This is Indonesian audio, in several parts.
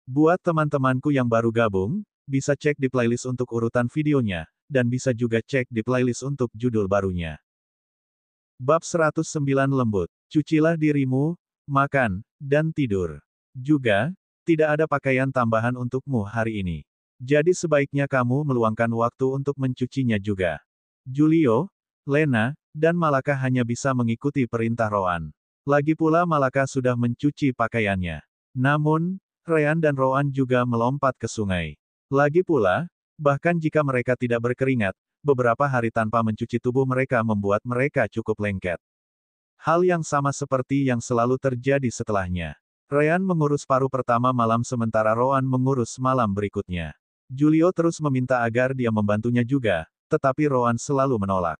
Buat teman-temanku yang baru gabung, bisa cek di playlist untuk urutan videonya, dan bisa juga cek di playlist untuk judul barunya. Bab 109 Lembut. Cucilah dirimu, makan, dan tidur. Juga, tidak ada pakaian tambahan untukmu hari ini. Jadi sebaiknya kamu meluangkan waktu untuk mencucinya juga. Julio, Lena, dan Malaka hanya bisa mengikuti perintah Roan. Lagi pula Malaka sudah mencuci pakaiannya. Namun, Ryan dan Roan juga melompat ke sungai. Lagi pula, bahkan jika mereka tidak berkeringat, beberapa hari tanpa mencuci tubuh mereka membuat mereka cukup lengket. Hal yang sama seperti yang selalu terjadi setelahnya. Ryan mengurus paruh pertama malam sementara Roan mengurus malam berikutnya. Julio terus meminta agar dia membantunya juga, tetapi Roan selalu menolak.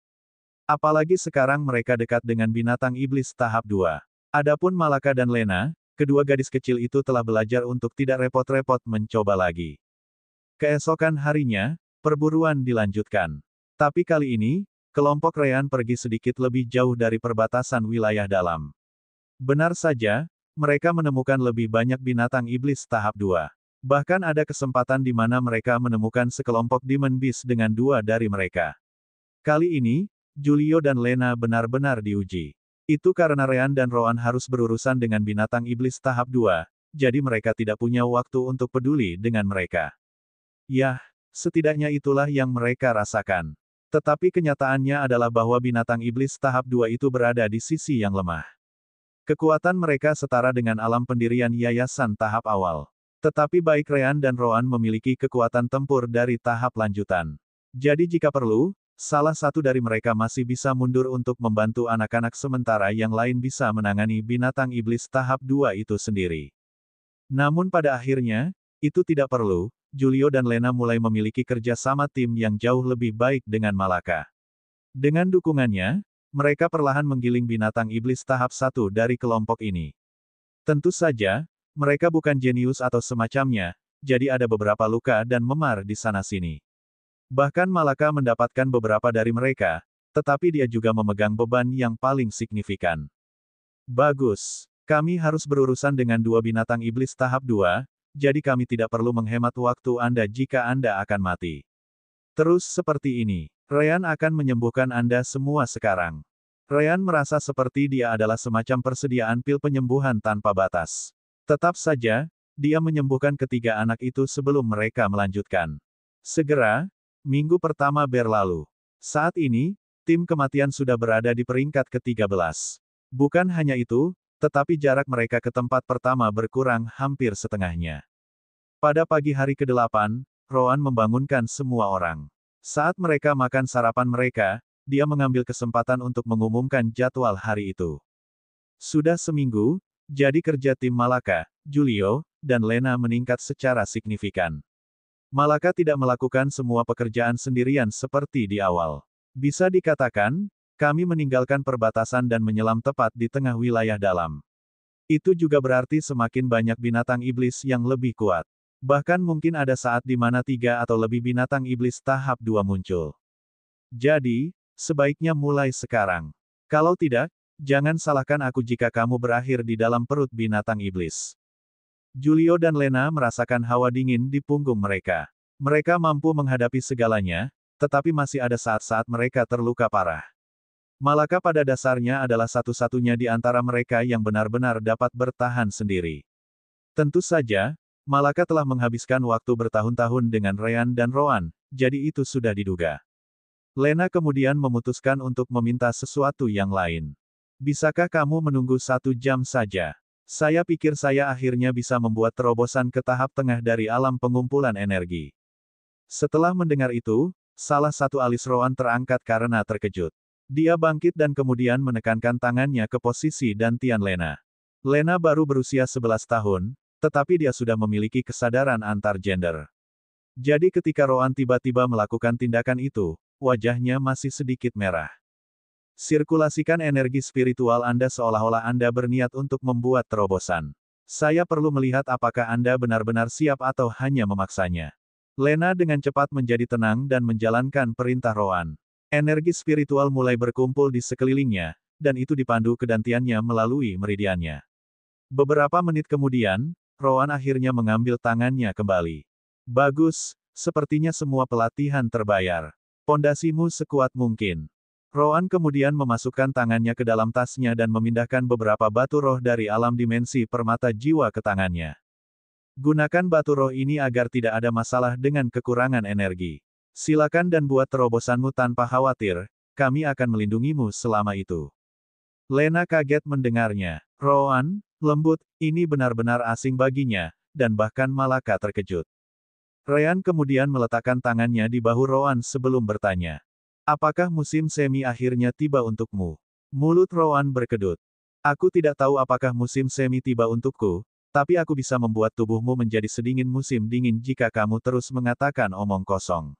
Apalagi sekarang mereka dekat dengan binatang iblis tahap 2. Adapun Malaka dan Lena, kedua gadis kecil itu telah belajar untuk tidak repot-repot mencoba lagi. Keesokan harinya, perburuan dilanjutkan. Tapi kali ini, kelompok Ryan pergi sedikit lebih jauh dari perbatasan wilayah dalam. Benar saja, mereka menemukan lebih banyak binatang iblis tahap 2. Bahkan ada kesempatan di mana mereka menemukan sekelompok Demon Beast dengan dua dari mereka. Kali ini, Julio dan Lena benar-benar diuji. Itu karena Ryan dan Roan harus berurusan dengan binatang iblis tahap 2, jadi mereka tidak punya waktu untuk peduli dengan mereka. Yah, setidaknya itulah yang mereka rasakan. Tetapi kenyataannya adalah bahwa binatang iblis tahap 2 itu berada di sisi yang lemah. Kekuatan mereka setara dengan alam pendirian yayasan tahap awal. Tetapi baik Ryan dan Roan memiliki kekuatan tempur dari tahap lanjutan. Jadi jika perlu, salah satu dari mereka masih bisa mundur untuk membantu anak-anak sementara yang lain bisa menangani binatang iblis tahap 2 itu sendiri. Namun pada akhirnya, itu tidak perlu, Julio dan Lena mulai memiliki kerja sama tim yang jauh lebih baik dengan Malaka. Dengan dukungannya, mereka perlahan menggiling binatang iblis tahap 1 dari kelompok ini. Tentu saja, mereka bukan jenius atau semacamnya, jadi ada beberapa luka dan memar di sana-sini. Bahkan Malaka mendapatkan beberapa dari mereka, tetapi dia juga memegang beban yang paling signifikan. Bagus. Kami harus berurusan dengan dua binatang iblis tahap 2, jadi kami tidak perlu menghemat waktu Anda jika Anda akan mati. Terus seperti ini, Ryan akan menyembuhkan Anda semua sekarang. Ryan merasa seperti dia adalah semacam persediaan pil penyembuhan tanpa batas. Tetap saja, dia menyembuhkan ketiga anak itu sebelum mereka melanjutkan. Segera, minggu pertama berlalu. Saat ini, tim kematian sudah berada di peringkat ke-13. Bukan hanya itu, tetapi jarak mereka ke tempat pertama berkurang hampir setengahnya. Pada pagi hari ke-8, Roan membangunkan semua orang. Saat mereka makan sarapan mereka, dia mengambil kesempatan untuk mengumumkan jadwal hari itu. Sudah seminggu, jadi kerja tim Malaka, Julio, dan Lena meningkat secara signifikan. Malaka tidak melakukan semua pekerjaan sendirian seperti di awal. Bisa dikatakan, kami meninggalkan perbatasan dan menyelam tepat di tengah wilayah dalam. Itu juga berarti semakin banyak binatang iblis yang lebih kuat. Bahkan mungkin ada saat di mana 3 atau lebih binatang iblis tahap 2 muncul. Jadi, sebaiknya mulai sekarang. Kalau tidak, jangan salahkan aku jika kamu berakhir di dalam perut binatang iblis. Julio dan Lena merasakan hawa dingin di punggung mereka. Mereka mampu menghadapi segalanya, tetapi masih ada saat-saat mereka terluka parah. Malaka pada dasarnya adalah satu-satunya di antara mereka yang benar-benar dapat bertahan sendiri. Tentu saja, Malaka telah menghabiskan waktu bertahun-tahun dengan Ryan dan Roan, jadi itu sudah diduga. Lena kemudian memutuskan untuk meminta sesuatu yang lain. Bisakah kamu menunggu 1 jam saja? Saya pikir saya akhirnya bisa membuat terobosan ke tahap tengah dari alam pengumpulan energi. Setelah mendengar itu, salah satu alis Roan terangkat karena terkejut. Dia bangkit dan kemudian menekankan tangannya ke posisi dantian Lena. Lena baru berusia 11 tahun, tetapi dia sudah memiliki kesadaran antar gender. Jadi ketika Roan tiba-tiba melakukan tindakan itu, wajahnya masih sedikit merah. Sirkulasikan energi spiritual Anda seolah-olah Anda berniat untuk membuat terobosan. Saya perlu melihat apakah Anda benar-benar siap atau hanya memaksanya. Lena dengan cepat menjadi tenang dan menjalankan perintah Roan. Energi spiritual mulai berkumpul di sekelilingnya, dan itu dipandu kedantiannya melalui meridiannya. Beberapa menit kemudian, Rowan akhirnya mengambil tangannya kembali. Bagus, sepertinya semua pelatihan terbayar. Pondasimu sekuat mungkin. Rowan kemudian memasukkan tangannya ke dalam tasnya dan memindahkan beberapa batu roh dari alam dimensi permata jiwa ke tangannya. Gunakan batu roh ini agar tidak ada masalah dengan kekurangan energi. Silakan dan buat terobosanmu tanpa khawatir, kami akan melindungimu selama itu. Lena kaget mendengarnya. Rowan, lembut, ini benar-benar asing baginya, dan bahkan Malaka terkejut. Ryan kemudian meletakkan tangannya di bahu Rowan sebelum bertanya. Apakah musim semi akhirnya tiba untukmu? Mulut Rowan berkedut. Aku tidak tahu apakah musim semi tiba untukku, tapi aku bisa membuat tubuhmu menjadi sedingin musim dingin jika kamu terus mengatakan omong kosong.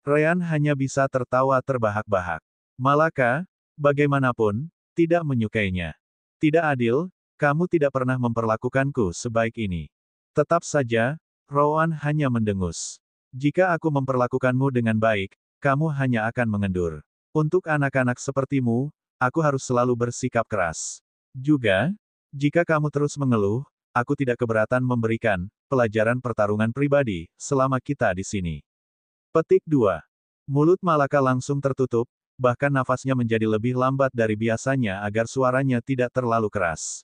Ryan hanya bisa tertawa terbahak-bahak. Malaka, bagaimanapun, tidak menyukainya. Tidak adil, kamu tidak pernah memperlakukanku sebaik ini. Tetap saja, Rowan hanya mendengus. Jika aku memperlakukanmu dengan baik, kamu hanya akan mengendur. Untuk anak-anak sepertimu, aku harus selalu bersikap keras. Juga, jika kamu terus mengeluh, aku tidak keberatan memberikan pelajaran pertarungan pribadi selama kita di sini. Petik 2. Mulut Malaka langsung tertutup, bahkan nafasnya menjadi lebih lambat dari biasanya agar suaranya tidak terlalu keras.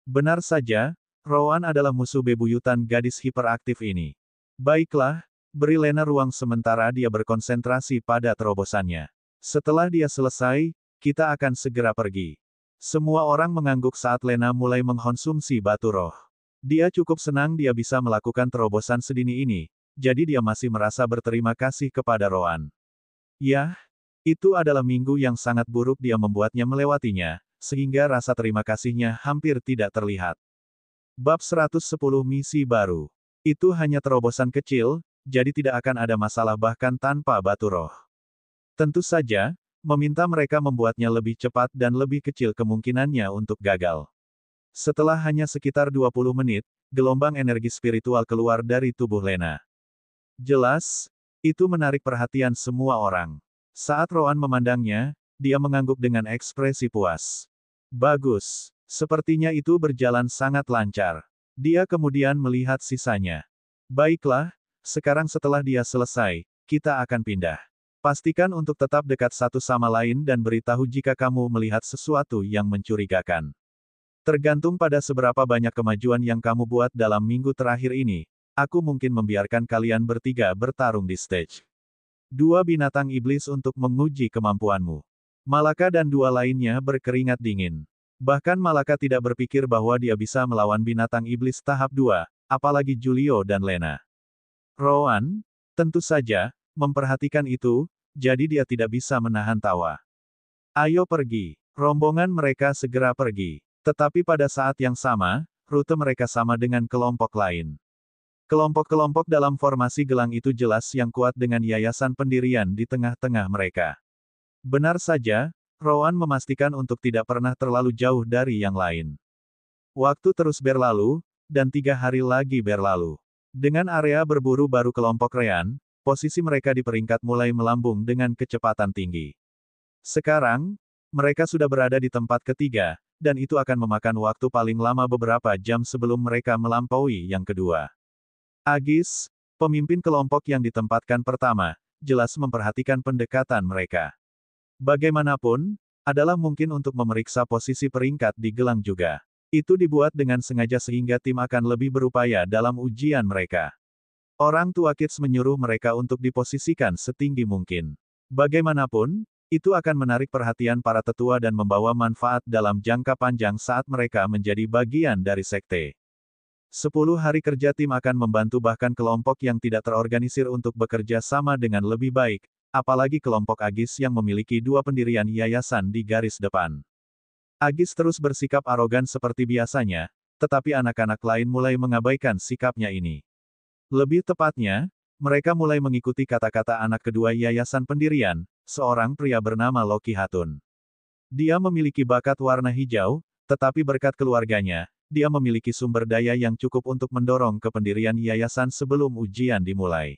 Benar saja, Rowan adalah musuh bebuyutan gadis hiperaktif ini. Baiklah, beri Lena ruang sementara dia berkonsentrasi pada terobosannya. Setelah dia selesai, kita akan segera pergi. Semua orang mengangguk saat Lena mulai mengkonsumsi batu roh. Dia cukup senang dia bisa melakukan terobosan sedini ini, jadi dia masih merasa berterima kasih kepada Rowan. Yah, itu adalah minggu yang sangat buruk dia membuatnya melewatinya, sehingga rasa terima kasihnya hampir tidak terlihat. Bab 110 Misi Baru. Itu hanya terobosan kecil, jadi tidak akan ada masalah bahkan tanpa batu roh. Tentu saja, meminta mereka membuatnya lebih cepat dan lebih kecil kemungkinannya untuk gagal. Setelah hanya sekitar 20 menit, gelombang energi spiritual keluar dari tubuh Lena. Jelas, itu menarik perhatian semua orang. Saat Rowan memandangnya, dia mengangguk dengan ekspresi puas. Bagus. Sepertinya itu berjalan sangat lancar. Dia kemudian melihat sisanya. Baiklah, sekarang setelah dia selesai, kita akan pindah. Pastikan untuk tetap dekat satu sama lain dan beritahu jika kamu melihat sesuatu yang mencurigakan. Tergantung pada seberapa banyak kemajuan yang kamu buat dalam minggu terakhir ini, aku mungkin membiarkan kalian bertiga bertarung di stage. 2 binatang iblis untuk menguji kemampuanmu. Malaka dan 2 lainnya berkeringat dingin. Bahkan Malaka tidak berpikir bahwa dia bisa melawan binatang iblis tahap 2, apalagi Julio dan Lena. Rowan, tentu saja, memperhatikan itu, jadi dia tidak bisa menahan tawa. Ayo pergi. Rombongan mereka segera pergi. Tetapi pada saat yang sama, rute mereka sama dengan kelompok lain. Kelompok-kelompok dalam formasi gelang itu jelas yang kuat dengan yayasan pendirian di tengah-tengah mereka. Benar saja, Rowan memastikan untuk tidak pernah terlalu jauh dari yang lain. Waktu terus berlalu, dan 3 hari lagi berlalu. Dengan area berburu baru kelompok Ryan, posisi mereka di peringkat mulai melambung dengan kecepatan tinggi. Sekarang, mereka sudah berada di tempat ketiga, dan itu akan memakan waktu paling lama beberapa jam sebelum mereka melampaui yang kedua. Agis, pemimpin kelompok yang ditempatkan pertama, jelas memperhatikan pendekatan mereka. Bagaimanapun, adalah mungkin untuk memeriksa posisi peringkat di gelang juga. Itu dibuat dengan sengaja sehingga tim akan lebih berupaya dalam ujian mereka. Orang tua Kids menyuruh mereka untuk diposisikan setinggi mungkin. Bagaimanapun, itu akan menarik perhatian para tetua dan membawa manfaat dalam jangka panjang saat mereka menjadi bagian dari sekte. 10 hari kerja tim akan membantu bahkan kelompok yang tidak terorganisir untuk bekerja sama dengan lebih baik, apalagi kelompok Agis yang memiliki 2 pendirian yayasan di garis depan. Agis terus bersikap arogan seperti biasanya, tetapi anak-anak lain mulai mengabaikan sikapnya ini. Lebih tepatnya, mereka mulai mengikuti kata-kata anak kedua yayasan pendirian, seorang pria bernama Loki Hatun. Dia memiliki bakat warna hijau, tetapi berkat keluarganya, dia memiliki sumber daya yang cukup untuk mendorong ke pendirian yayasan sebelum ujian dimulai.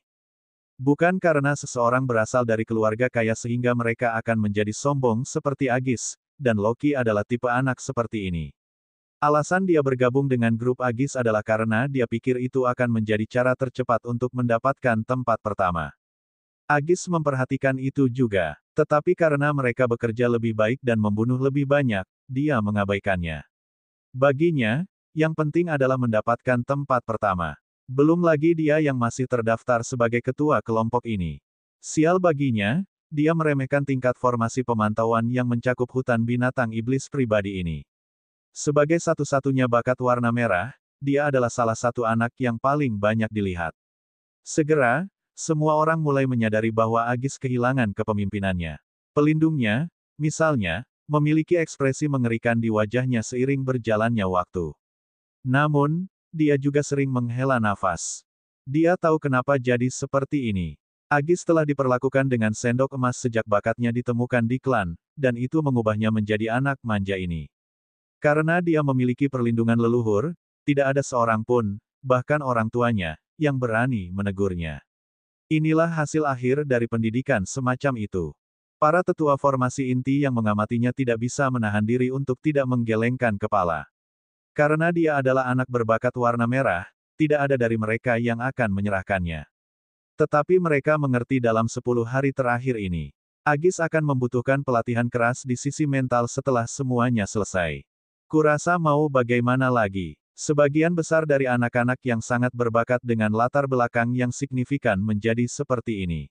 Bukan karena seseorang berasal dari keluarga kaya sehingga mereka akan menjadi sombong seperti Agis, dan Loki adalah tipe anak seperti ini. Alasan dia bergabung dengan grup Agis adalah karena dia pikir itu akan menjadi cara tercepat untuk mendapatkan tempat pertama. Agis memperhatikan itu juga. Tetapi karena mereka bekerja lebih baik dan membunuh lebih banyak, dia mengabaikannya. Baginya, yang penting adalah mendapatkan tempat pertama. Belum lagi dia yang masih terdaftar sebagai ketua kelompok ini. Sial baginya, dia meremehkan tingkat formasi pemantauan yang mencakup hutan binatang iblis pribadi ini. Sebagai satu-satunya bakat warna merah, dia adalah salah satu anak yang paling banyak dilihat. Segera, semua orang mulai menyadari bahwa Agis kehilangan kepemimpinannya. Pelindungnya, misalnya, memiliki ekspresi mengerikan di wajahnya seiring berjalannya waktu. Namun, dia juga sering menghela nafas. Dia tahu kenapa jadi seperti ini. Agis telah diperlakukan dengan sendok emas sejak bakatnya ditemukan di klan, dan itu mengubahnya menjadi anak manja ini. Karena dia memiliki perlindungan leluhur, tidak ada seorang pun, bahkan orang tuanya, yang berani menegurnya. Inilah hasil akhir dari pendidikan semacam itu. Para tetua formasi inti yang mengamatinya tidak bisa menahan diri untuk tidak menggelengkan kepala. Karena dia adalah anak berbakat warna merah, tidak ada dari mereka yang akan menyerahkannya. Tetapi mereka mengerti dalam 10 hari terakhir ini. Agis akan membutuhkan pelatihan keras di sisi mental setelah semuanya selesai. Kurasa mau bagaimana lagi. Sebagian besar dari anak-anak yang sangat berbakat dengan latar belakang yang signifikan menjadi seperti ini.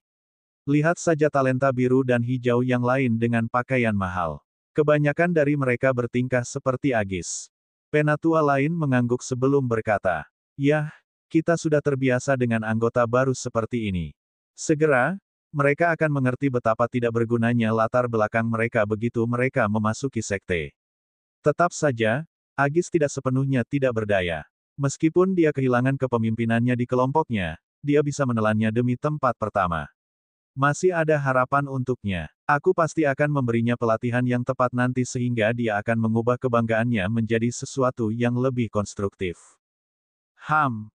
Lihat saja talenta biru dan hijau yang lain dengan pakaian mahal. Kebanyakan dari mereka bertingkah seperti Agis. Penatua lain mengangguk sebelum berkata, "Yah, kita sudah terbiasa dengan anggota baru seperti ini." Segera, mereka akan mengerti betapa tidak bergunanya latar belakang mereka begitu mereka memasuki sekte. Tetap saja, Agis tidak sepenuhnya tidak berdaya. Meskipun dia kehilangan kepemimpinannya di kelompoknya, dia bisa menelannya demi tempat pertama. Masih ada harapan untuknya. Aku pasti akan memberinya pelatihan yang tepat nanti sehingga dia akan mengubah kebanggaannya menjadi sesuatu yang lebih konstruktif.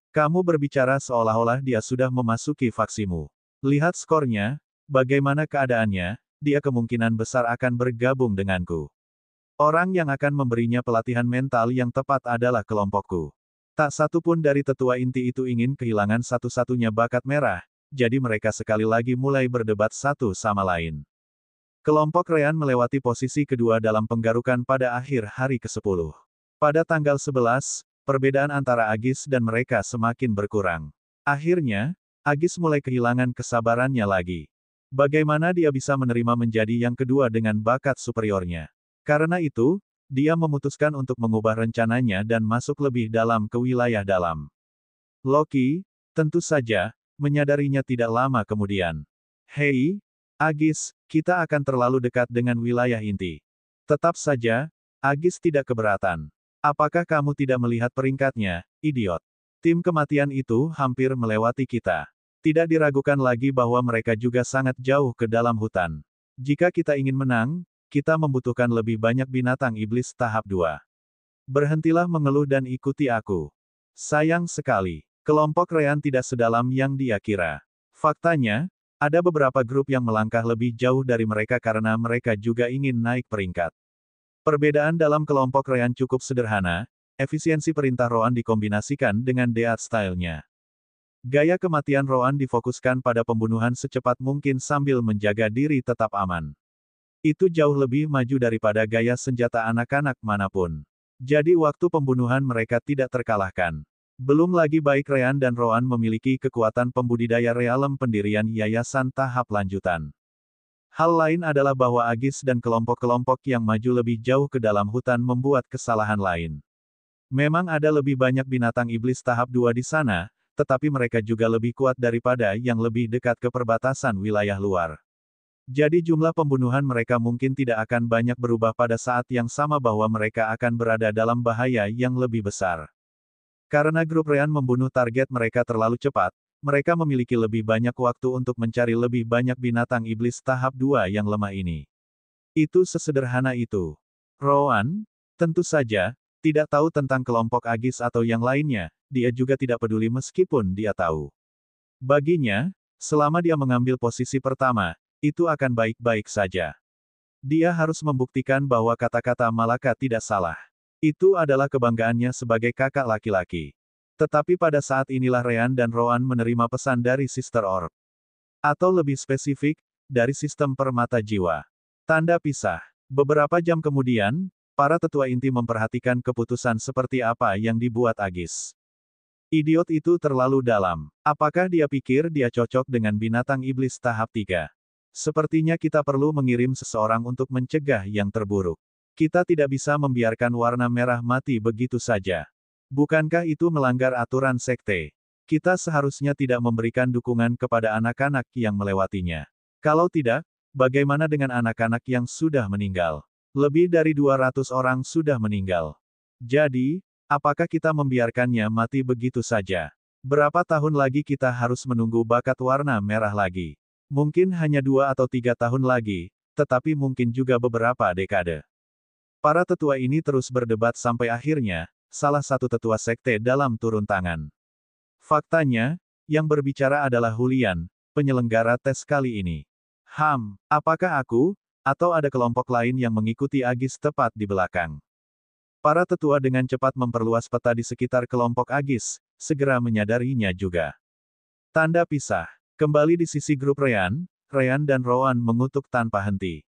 Kamu berbicara seolah-olah dia sudah memasuki faksimu. Lihat skornya, bagaimana keadaannya, dia kemungkinan besar akan bergabung denganku. Orang yang akan memberinya pelatihan mental yang tepat adalah kelompokku. Tak satu pun dari tetua inti itu ingin kehilangan satu-satunya bakat merah, jadi mereka sekali lagi mulai berdebat satu sama lain. Kelompok Rean melewati posisi kedua dalam penggarukan pada akhir hari ke-10. Pada tanggal 11, perbedaan antara Agis dan mereka semakin berkurang. Akhirnya, Agis mulai kehilangan kesabarannya lagi. Bagaimana dia bisa menerima menjadi yang kedua dengan bakat superiornya? Karena itu, dia memutuskan untuk mengubah rencananya dan masuk lebih dalam ke wilayah dalam. Loki, tentu saja, menyadarinya tidak lama kemudian. Hei, Agis, kita akan terlalu dekat dengan wilayah inti. Tetap saja, Agis tidak keberatan. Apakah kamu tidak melihat peringkatnya, idiot? Tim kematian itu hampir melewati kita. Tidak diragukan lagi bahwa mereka juga sangat jauh ke dalam hutan. Jika kita ingin menang, kita membutuhkan lebih banyak binatang iblis tahap 2. Berhentilah mengeluh dan ikuti aku. Sayang sekali, kelompok Rean tidak sedalam yang dia kira. Faktanya, ada beberapa grup yang melangkah lebih jauh dari mereka karena mereka juga ingin naik peringkat. Perbedaan dalam kelompok Rean cukup sederhana, efisiensi perintah Roan dikombinasikan dengan Death Style-nya. Gaya kematian Roan difokuskan pada pembunuhan secepat mungkin sambil menjaga diri tetap aman. Itu jauh lebih maju daripada gaya senjata anak-anak manapun. Jadi waktu pembunuhan mereka tidak terkalahkan. Belum lagi baik Rean dan Roan memiliki kekuatan pembudidaya realem pendirian yayasan tahap lanjutan. Hal lain adalah bahwa Agis dan kelompok-kelompok yang maju lebih jauh ke dalam hutan membuat kesalahan lain. Memang ada lebih banyak binatang iblis tahap 2 di sana, tetapi mereka juga lebih kuat daripada yang lebih dekat ke perbatasan wilayah luar. Jadi jumlah pembunuhan mereka mungkin tidak akan banyak berubah pada saat yang sama bahwa mereka akan berada dalam bahaya yang lebih besar. Karena grup Rean membunuh target mereka terlalu cepat, mereka memiliki lebih banyak waktu untuk mencari lebih banyak binatang iblis tahap 2 yang lemah ini. Itu sesederhana itu. Roan, tentu saja, tidak tahu tentang kelompok Agis atau yang lainnya, dia juga tidak peduli meskipun dia tahu. Baginya, selama dia mengambil posisi pertama, itu akan baik-baik saja. Dia harus membuktikan bahwa kata-kata Malaka tidak salah. Itu adalah kebanggaannya sebagai kakak laki-laki. Tetapi pada saat inilah Ryan dan Rowan menerima pesan dari Sister Orb. Atau lebih spesifik, dari sistem permata jiwa. Tanda pisah. Beberapa jam kemudian, para tetua inti memperhatikan keputusan seperti apa yang dibuat Agis. Idiot itu terlalu dalam. Apakah dia pikir dia cocok dengan binatang iblis tahap 3? Sepertinya kita perlu mengirim seseorang untuk mencegah yang terburuk. Kita tidak bisa membiarkan warna merah mati begitu saja. Bukankah itu melanggar aturan sekte? Kita seharusnya tidak memberikan dukungan kepada anak-anak yang melewatinya. Kalau tidak, bagaimana dengan anak-anak yang sudah meninggal? Lebih dari 200 orang sudah meninggal. Jadi, apakah kita membiarkannya mati begitu saja? Berapa tahun lagi kita harus menunggu bakat warna merah lagi? Mungkin hanya 2 atau 3 tahun lagi, tetapi mungkin juga beberapa dekade. Para tetua ini terus berdebat sampai akhirnya, salah satu tetua sekte dalam turun tangan. Faktanya, yang berbicara adalah Julian, penyelenggara tes kali ini. Apakah aku, atau ada kelompok lain yang mengikuti Agis tepat di belakang? Para tetua dengan cepat memperluas peta di sekitar kelompok Agis, segera menyadarinya juga. Tanda pisah. Kembali di sisi grup Ryan dan Rowan mengutuk tanpa henti.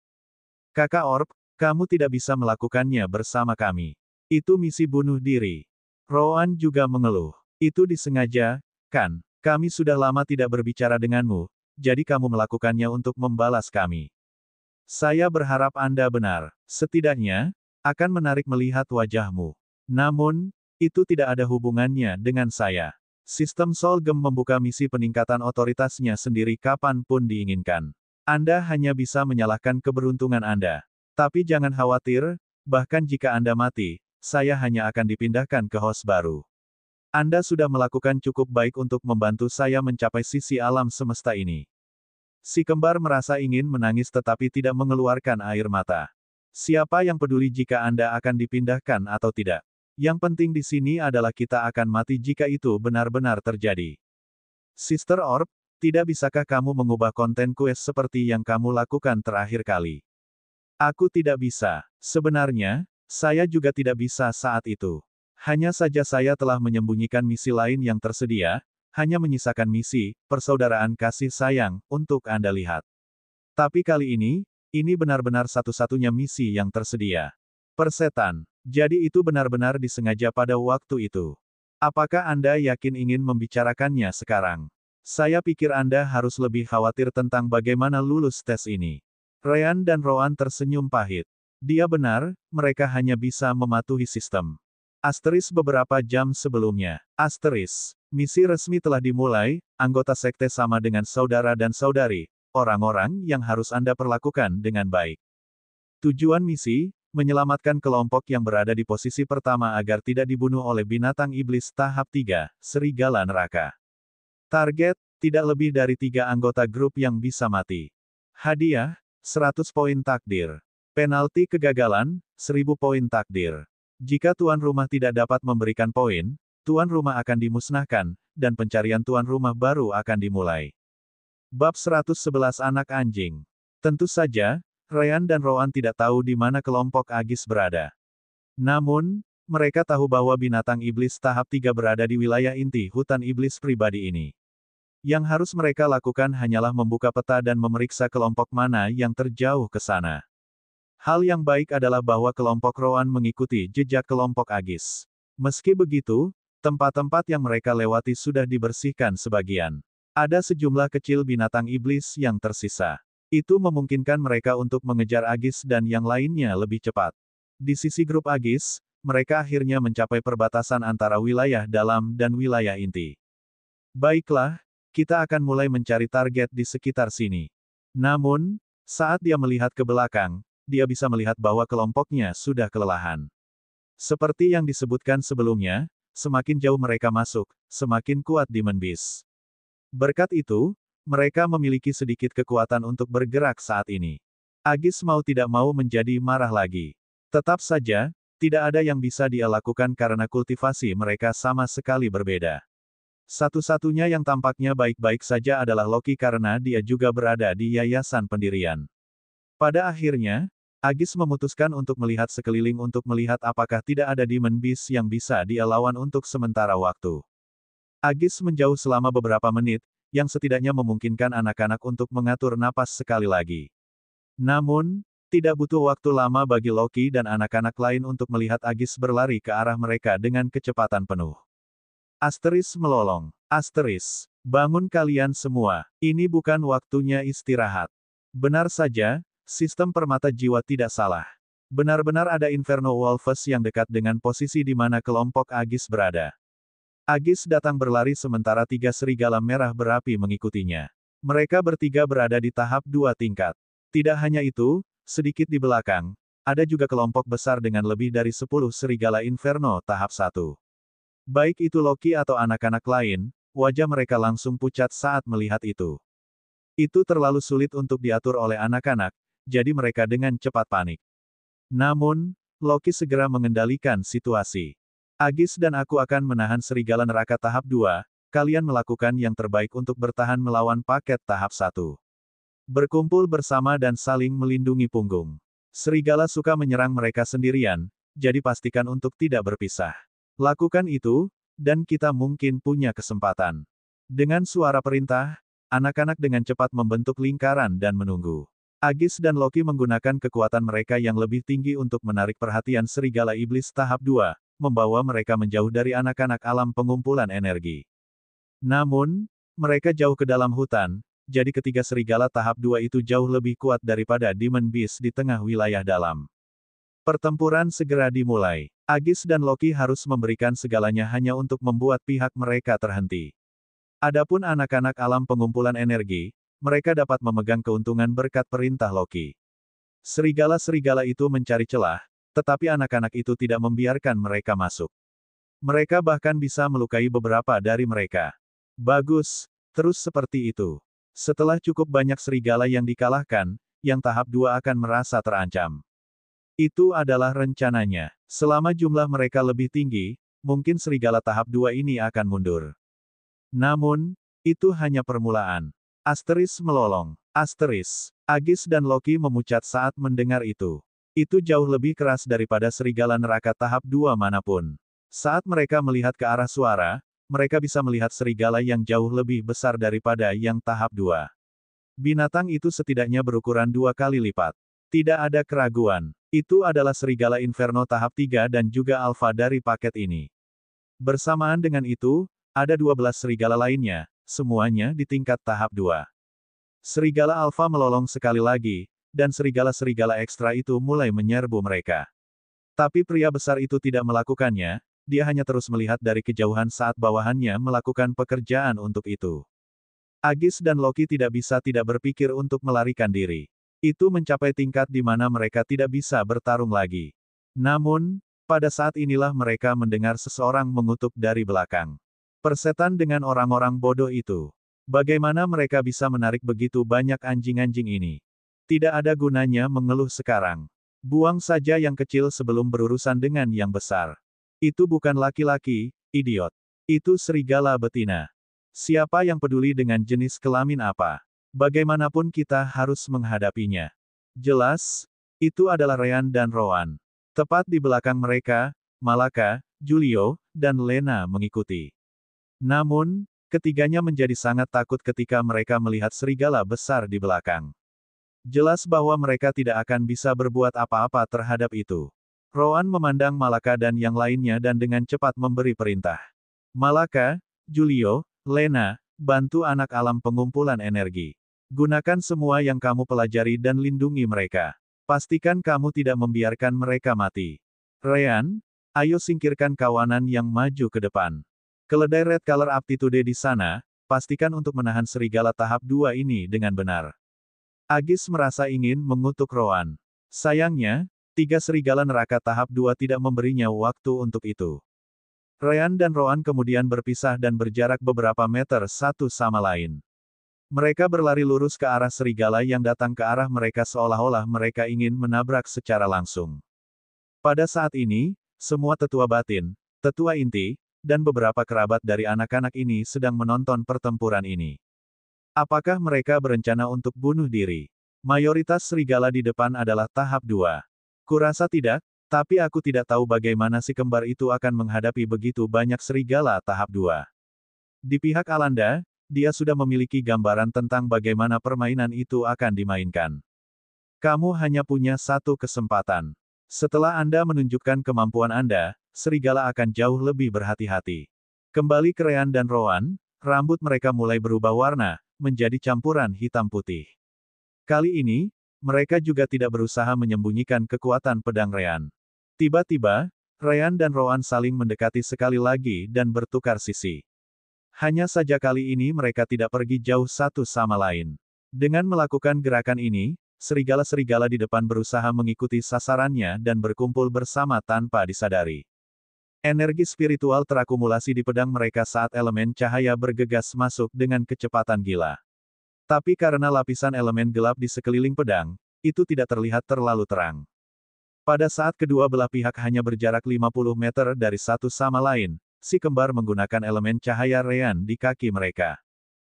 Kakak Orb, kamu tidak bisa melakukannya bersama kami. Itu misi bunuh diri. Rowan juga mengeluh. Itu disengaja, kan? Kami sudah lama tidak berbicara denganmu, jadi kamu melakukannya untuk membalas kami. Saya berharap Anda benar. Setidaknya, akan menarik melihat wajahmu. Namun, itu tidak ada hubungannya dengan saya. Sistem Solgem membuka misi peningkatan otoritasnya sendiri kapanpun diinginkan. Anda hanya bisa menyalahkan keberuntungan Anda. Tapi jangan khawatir, bahkan jika Anda mati, saya hanya akan dipindahkan ke host baru. Anda sudah melakukan cukup baik untuk membantu saya mencapai sisi alam semesta ini. Si kembar merasa ingin menangis tetapi tidak mengeluarkan air mata. Siapa yang peduli jika Anda akan dipindahkan atau tidak? Yang penting di sini adalah kita akan mati jika itu benar-benar terjadi. Sister Orb, tidak bisakah kamu mengubah konten quest seperti yang kamu lakukan terakhir kali? Aku tidak bisa. Sebenarnya, saya juga tidak bisa saat itu. Hanya saja saya telah menyembunyikan misi lain yang tersedia, hanya menyisakan misi, persaudaraan kasih sayang, untuk Anda lihat. Tapi kali ini benar-benar satu-satunya misi yang tersedia. Persetan. Jadi itu benar-benar disengaja pada waktu itu. Apakah Anda yakin ingin membicarakannya sekarang? Saya pikir Anda harus lebih khawatir tentang bagaimana lulus tes ini. Ryan dan Rowan tersenyum pahit. Dia benar, mereka hanya bisa mematuhi sistem. Beberapa jam sebelumnya. Misi resmi telah dimulai, anggota sekte sama dengan saudara dan saudari, orang-orang yang harus Anda perlakukan dengan baik. Tujuan misi, menyelamatkan kelompok yang berada di posisi pertama agar tidak dibunuh oleh binatang iblis tahap 3, serigala neraka. Target, tidak lebih dari 3 anggota grup yang bisa mati. Hadiah, 100 poin takdir. Penalti kegagalan, 1000 poin takdir. Jika tuan rumah tidak dapat memberikan poin, tuan rumah akan dimusnahkan, dan pencarian tuan rumah baru akan dimulai. Bab 111 Anak Anjing. Tentu saja, Ryan dan Rowan tidak tahu di mana kelompok Agis berada. Namun, mereka tahu bahwa binatang iblis tahap 3 berada di wilayah inti hutan iblis pribadi ini. Yang harus mereka lakukan hanyalah membuka peta dan memeriksa kelompok mana yang terjauh ke sana. Hal yang baik adalah bahwa kelompok Rowan mengikuti jejak kelompok Agis. Meski begitu, tempat-tempat yang mereka lewati sudah dibersihkan sebagian. Ada sejumlah kecil binatang iblis yang tersisa. Itu memungkinkan mereka untuk mengejar Agis dan yang lainnya lebih cepat. Di sisi grup Agis, mereka akhirnya mencapai perbatasan antara wilayah dalam dan wilayah inti. Baiklah, kita akan mulai mencari target di sekitar sini. Namun, saat dia melihat ke belakang, dia bisa melihat bahwa kelompoknya sudah kelelahan. Seperti yang disebutkan sebelumnya, semakin jauh mereka masuk, semakin kuat Demon Beast. Berkat itu, mereka memiliki sedikit kekuatan untuk bergerak saat ini. Agis mau tidak mau menjadi marah lagi. Tetap saja, tidak ada yang bisa dia lakukan karena kultivasi mereka sama sekali berbeda. Satu-satunya yang tampaknya baik-baik saja adalah Loki karena dia juga berada di yayasan pendirian. Pada akhirnya, Agis memutuskan untuk melihat sekeliling untuk melihat apakah tidak ada Demon Beast yang bisa dia lawan untuk sementara waktu. Agis menjauh selama beberapa menit, yang setidaknya memungkinkan anak-anak untuk mengatur napas sekali lagi. Namun, tidak butuh waktu lama bagi Loki dan anak-anak lain untuk melihat Agis berlari ke arah mereka dengan kecepatan penuh. Asteris melolong. Asteris, bangun kalian semua. Ini bukan waktunya istirahat. Benar saja, sistem permata jiwa tidak salah. Benar-benar ada Inferno Wolves yang dekat dengan posisi di mana kelompok Agis berada. Agis datang berlari sementara 3 serigala merah berapi mengikutinya. Mereka bertiga berada di tahap 2 tingkat. Tidak hanya itu, sedikit di belakang, ada juga kelompok besar dengan lebih dari 10 serigala Inferno tahap 1. Baik itu Loki atau anak-anak lain, wajah mereka langsung pucat saat melihat itu. Itu terlalu sulit untuk diatur oleh anak-anak, jadi mereka dengan cepat panik. Namun, Loki segera mengendalikan situasi. Agis dan aku akan menahan serigala neraka tahap 2, kalian melakukan yang terbaik untuk bertahan melawan paket tahap 1. Berkumpul bersama dan saling melindungi punggung. Serigala suka menyerang mereka sendirian, jadi pastikan untuk tidak berpisah. Lakukan itu, dan kita mungkin punya kesempatan. Dengan suara perintah, anak-anak dengan cepat membentuk lingkaran dan menunggu. Agis dan Loki menggunakan kekuatan mereka yang lebih tinggi untuk menarik perhatian serigala iblis tahap 2, membawa mereka menjauh dari anak-anak alam pengumpulan energi. Namun, mereka jauh ke dalam hutan, jadi ketiga serigala tahap 2 itu jauh lebih kuat daripada Demon Beast di tengah wilayah dalam. Pertempuran segera dimulai. Agis dan Loki harus memberikan segalanya hanya untuk membuat pihak mereka terhenti. Adapun anak-anak alam pengumpulan energi, mereka dapat memegang keuntungan berkat perintah Loki. Serigala-serigala itu mencari celah, tetapi anak-anak itu tidak membiarkan mereka masuk. Mereka bahkan bisa melukai beberapa dari mereka. Bagus, terus seperti itu. Setelah cukup banyak serigala yang dikalahkan, yang tahap 2 akan merasa terancam. Itu adalah rencananya. Selama jumlah mereka lebih tinggi, mungkin serigala tahap 2 ini akan mundur. Namun, itu hanya permulaan. Asteris melolong. Asteris. Agis dan Loki memucat saat mendengar itu. Itu jauh lebih keras daripada serigala neraka tahap 2 manapun. Saat mereka melihat ke arah suara, mereka bisa melihat serigala yang jauh lebih besar daripada yang tahap 2. Binatang itu setidaknya berukuran 2 kali lipat. Tidak ada keraguan. Itu adalah serigala Inferno tahap 3 dan juga alfa dari paket ini. Bersamaan dengan itu, ada 12 serigala lainnya, semuanya di tingkat tahap 2. Serigala alfa melolong sekali lagi, dan serigala-serigala ekstra itu mulai menyerbu mereka. Tapi pria besar itu tidak melakukannya, dia hanya terus melihat dari kejauhan saat bawahannya melakukan pekerjaan untuk itu. Agis dan Loki tidak bisa tidak berpikir untuk melarikan diri. Itu mencapai tingkat di mana mereka tidak bisa bertarung lagi. Namun, pada saat inilah mereka mendengar seseorang mengutuk dari belakang. Persetan dengan orang-orang bodoh itu. Bagaimana mereka bisa menarik begitu banyak anjing-anjing ini? Tidak ada gunanya mengeluh sekarang. Buang saja yang kecil sebelum berurusan dengan yang besar. Itu bukan laki-laki, idiot. Itu serigala betina. Siapa yang peduli dengan jenis kelamin apa? Bagaimanapun kita harus menghadapinya. Jelas, itu adalah Ryan dan Rowan. Tepat di belakang mereka, Malaka, Julio, dan Lena mengikuti. Namun, ketiganya menjadi sangat takut ketika mereka melihat serigala besar di belakang. Jelas bahwa mereka tidak akan bisa berbuat apa-apa terhadap itu. Rowan memandang Malaka dan yang lainnya dan dengan cepat memberi perintah. Malaka, Julio, Lena, bantu anak alam pengumpulan energi. Gunakan semua yang kamu pelajari dan lindungi mereka. Pastikan kamu tidak membiarkan mereka mati. Ryan, ayo singkirkan kawanan yang maju ke depan. Keledai Red Color Aptitude di sana, pastikan untuk menahan serigala tahap 2 ini dengan benar. Agis merasa ingin mengutuk Rowan. Sayangnya, 3 serigala neraka tahap 2 tidak memberinya waktu untuk itu. Ryan dan Rowan kemudian berpisah dan berjarak beberapa meter satu sama lain. Mereka berlari lurus ke arah serigala yang datang ke arah mereka seolah-olah mereka ingin menabrak secara langsung. Pada saat ini, semua tetua batin, tetua inti, dan beberapa kerabat dari anak-anak ini sedang menonton pertempuran ini. Apakah mereka berencana untuk bunuh diri? Mayoritas serigala di depan adalah tahap 2. Kurasa tidak, tapi aku tidak tahu bagaimana si kembar itu akan menghadapi begitu banyak serigala tahap 2. Di pihak Alanda, dia sudah memiliki gambaran tentang bagaimana permainan itu akan dimainkan. Kamu hanya punya satu kesempatan. Setelah Anda menunjukkan kemampuan Anda, serigala akan jauh lebih berhati-hati. Kembali ke Ryan dan Rowan, rambut mereka mulai berubah warna, menjadi campuran hitam putih. Kali ini, mereka juga tidak berusaha menyembunyikan kekuatan pedang Ryan. Tiba-tiba, Ryan dan Rowan saling mendekati sekali lagi dan bertukar sisi. Hanya saja kali ini mereka tidak pergi jauh satu sama lain. Dengan melakukan gerakan ini, serigala-serigala di depan berusaha mengikuti sasarannya dan berkumpul bersama tanpa disadari. Energi spiritual terakumulasi di pedang mereka saat elemen cahaya bergegas masuk dengan kecepatan gila. Tapi karena lapisan elemen gelap di sekeliling pedang, itu tidak terlihat terlalu terang. Pada saat kedua belah pihak hanya berjarak 50 meter dari satu sama lain, si kembar menggunakan elemen cahaya Ryan di kaki mereka.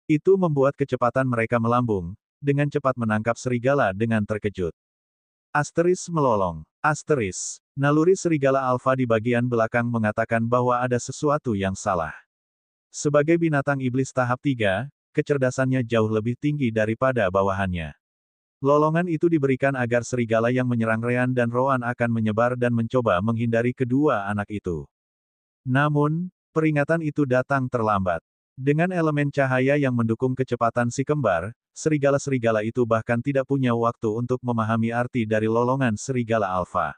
Itu membuat kecepatan mereka melambung, dengan cepat menangkap serigala dengan terkejut. Asteris melolong. Asteris. Naluri serigala alfa di bagian belakang mengatakan bahwa ada sesuatu yang salah. Sebagai binatang iblis tahap 3, kecerdasannya jauh lebih tinggi daripada bawahannya. Lolongan itu diberikan agar serigala yang menyerang Ryan dan Rowan akan menyebar dan mencoba menghindari kedua anak itu. Namun, peringatan itu datang terlambat. Dengan elemen cahaya yang mendukung kecepatan si kembar, serigala-serigala itu bahkan tidak punya waktu untuk memahami arti dari lolongan serigala alfa.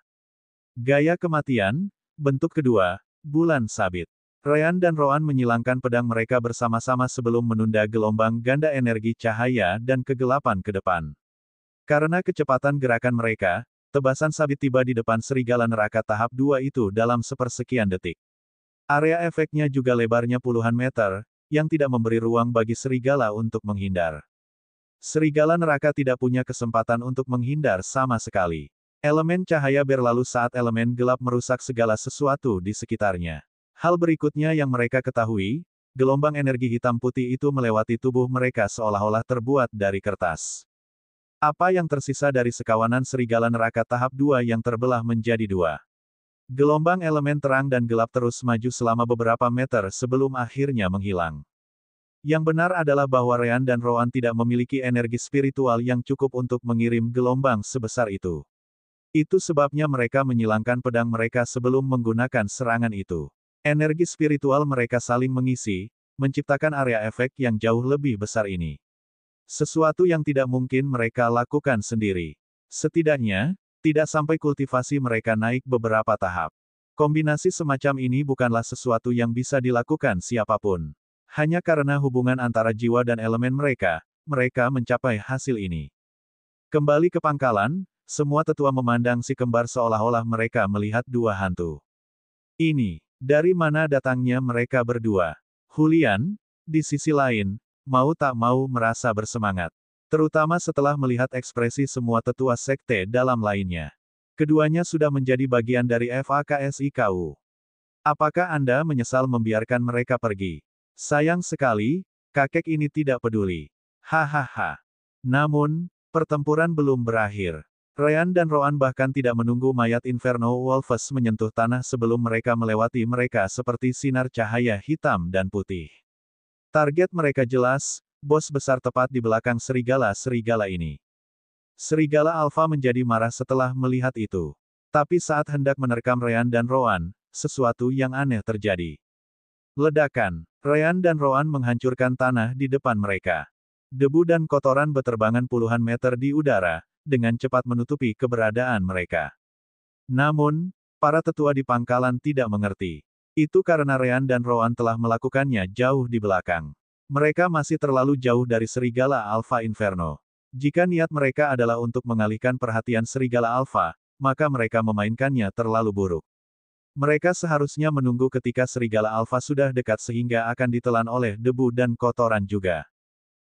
Gaya kematian, bentuk kedua, bulan sabit. Ryan dan Rowan menyilangkan pedang mereka bersama-sama sebelum menunda gelombang ganda energi cahaya dan kegelapan ke depan. Karena kecepatan gerakan mereka, tebasan sabit tiba di depan serigala neraka tahap 2 itu dalam sepersekian detik. Area efeknya juga lebarnya puluhan meter, yang tidak memberi ruang bagi serigala untuk menghindar. Serigala neraka tidak punya kesempatan untuk menghindar sama sekali. Elemen cahaya berlalu saat elemen gelap merusak segala sesuatu di sekitarnya. Hal berikutnya yang mereka ketahui, gelombang energi hitam putih itu melewati tubuh mereka seolah-olah terbuat dari kertas. Apa yang tersisa dari sekawanan serigala neraka tahap 2 yang terbelah menjadi dua. Gelombang elemen terang dan gelap terus maju selama beberapa meter sebelum akhirnya menghilang. Yang benar adalah bahwa Ryan dan Rowan tidak memiliki energi spiritual yang cukup untuk mengirim gelombang sebesar itu. Itu sebabnya mereka menyilangkan pedang mereka sebelum menggunakan serangan itu. Energi spiritual mereka saling mengisi, menciptakan area efek yang jauh lebih besar ini. Sesuatu yang tidak mungkin mereka lakukan sendiri. Setidaknya, tidak sampai kultivasi mereka naik beberapa tahap. Kombinasi semacam ini bukanlah sesuatu yang bisa dilakukan siapapun. Hanya karena hubungan antara jiwa dan elemen mereka mencapai hasil ini. Kembali ke pangkalan, semua tetua memandang si kembar seolah-olah mereka melihat dua hantu. Ini, dari mana datangnya mereka berdua? Julian, di sisi lain, mau tak mau merasa bersemangat. Terutama setelah melihat ekspresi semua tetua sekte dalam lainnya. Keduanya sudah menjadi bagian dari FAKSIKU. Apakah Anda menyesal membiarkan mereka pergi? Sayang sekali, kakek ini tidak peduli. Hahaha. Namun, pertempuran belum berakhir. Ryan dan Rowan bahkan tidak menunggu mayat Inferno Wolves menyentuh tanah sebelum mereka melewati mereka seperti sinar cahaya hitam dan putih. Target mereka jelas, bos besar tepat di belakang serigala-serigala ini. Serigala Alpha menjadi marah setelah melihat itu. Tapi saat hendak menerkam Ryan dan Rowan, sesuatu yang aneh terjadi. Ledakan. Ryan dan Rowan menghancurkan tanah di depan mereka. Debu dan kotoran beterbangan puluhan meter di udara, dengan cepat menutupi keberadaan mereka. Namun, para tetua di pangkalan tidak mengerti. Itu karena Ryan dan Rowan telah melakukannya jauh di belakang. Mereka masih terlalu jauh dari serigala Alpha Inferno. Jika niat mereka adalah untuk mengalihkan perhatian serigala Alpha, maka mereka memainkannya terlalu buruk. Mereka seharusnya menunggu ketika serigala Alpha sudah dekat sehingga akan ditelan oleh debu dan kotoran juga.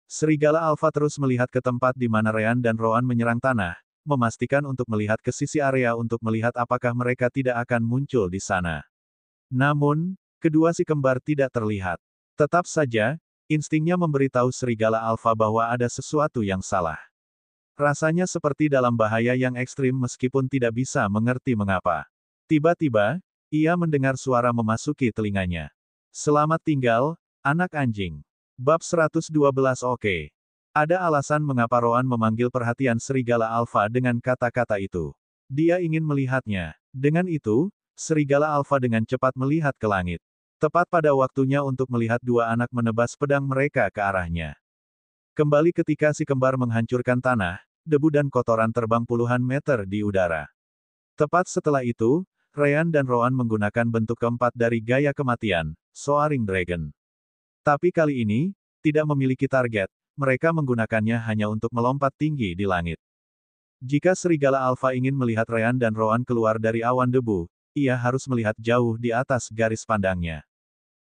Serigala Alpha terus melihat ke tempat di mana Ryan dan Rowan menyerang tanah, memastikan untuk melihat ke sisi area untuk melihat apakah mereka tidak akan muncul di sana. Namun, kedua si kembar tidak terlihat. Tetap saja, instingnya memberitahu serigala Alpha bahwa ada sesuatu yang salah. Rasanya seperti dalam bahaya yang ekstrim meskipun tidak bisa mengerti mengapa. Tiba-tiba, ia mendengar suara memasuki telinganya. Selamat tinggal, anak anjing. Bab 112. Oke. Ada alasan mengapa Roan memanggil perhatian serigala alfa dengan kata-kata itu. Dia ingin melihatnya. Dengan itu, serigala alfa dengan cepat melihat ke langit. Tepat pada waktunya untuk melihat dua anak menebas pedang mereka ke arahnya. Kembali ketika si kembar menghancurkan tanah, debu dan kotoran terbang puluhan meter di udara. Tepat setelah itu, Ryan dan Roan menggunakan bentuk keempat dari gaya kematian, Soaring Dragon. Tapi kali ini, tidak memiliki target, mereka menggunakannya hanya untuk melompat tinggi di langit. Jika serigala alfa ingin melihat Ryan dan Roan keluar dari awan debu, ia harus melihat jauh di atas garis pandangnya.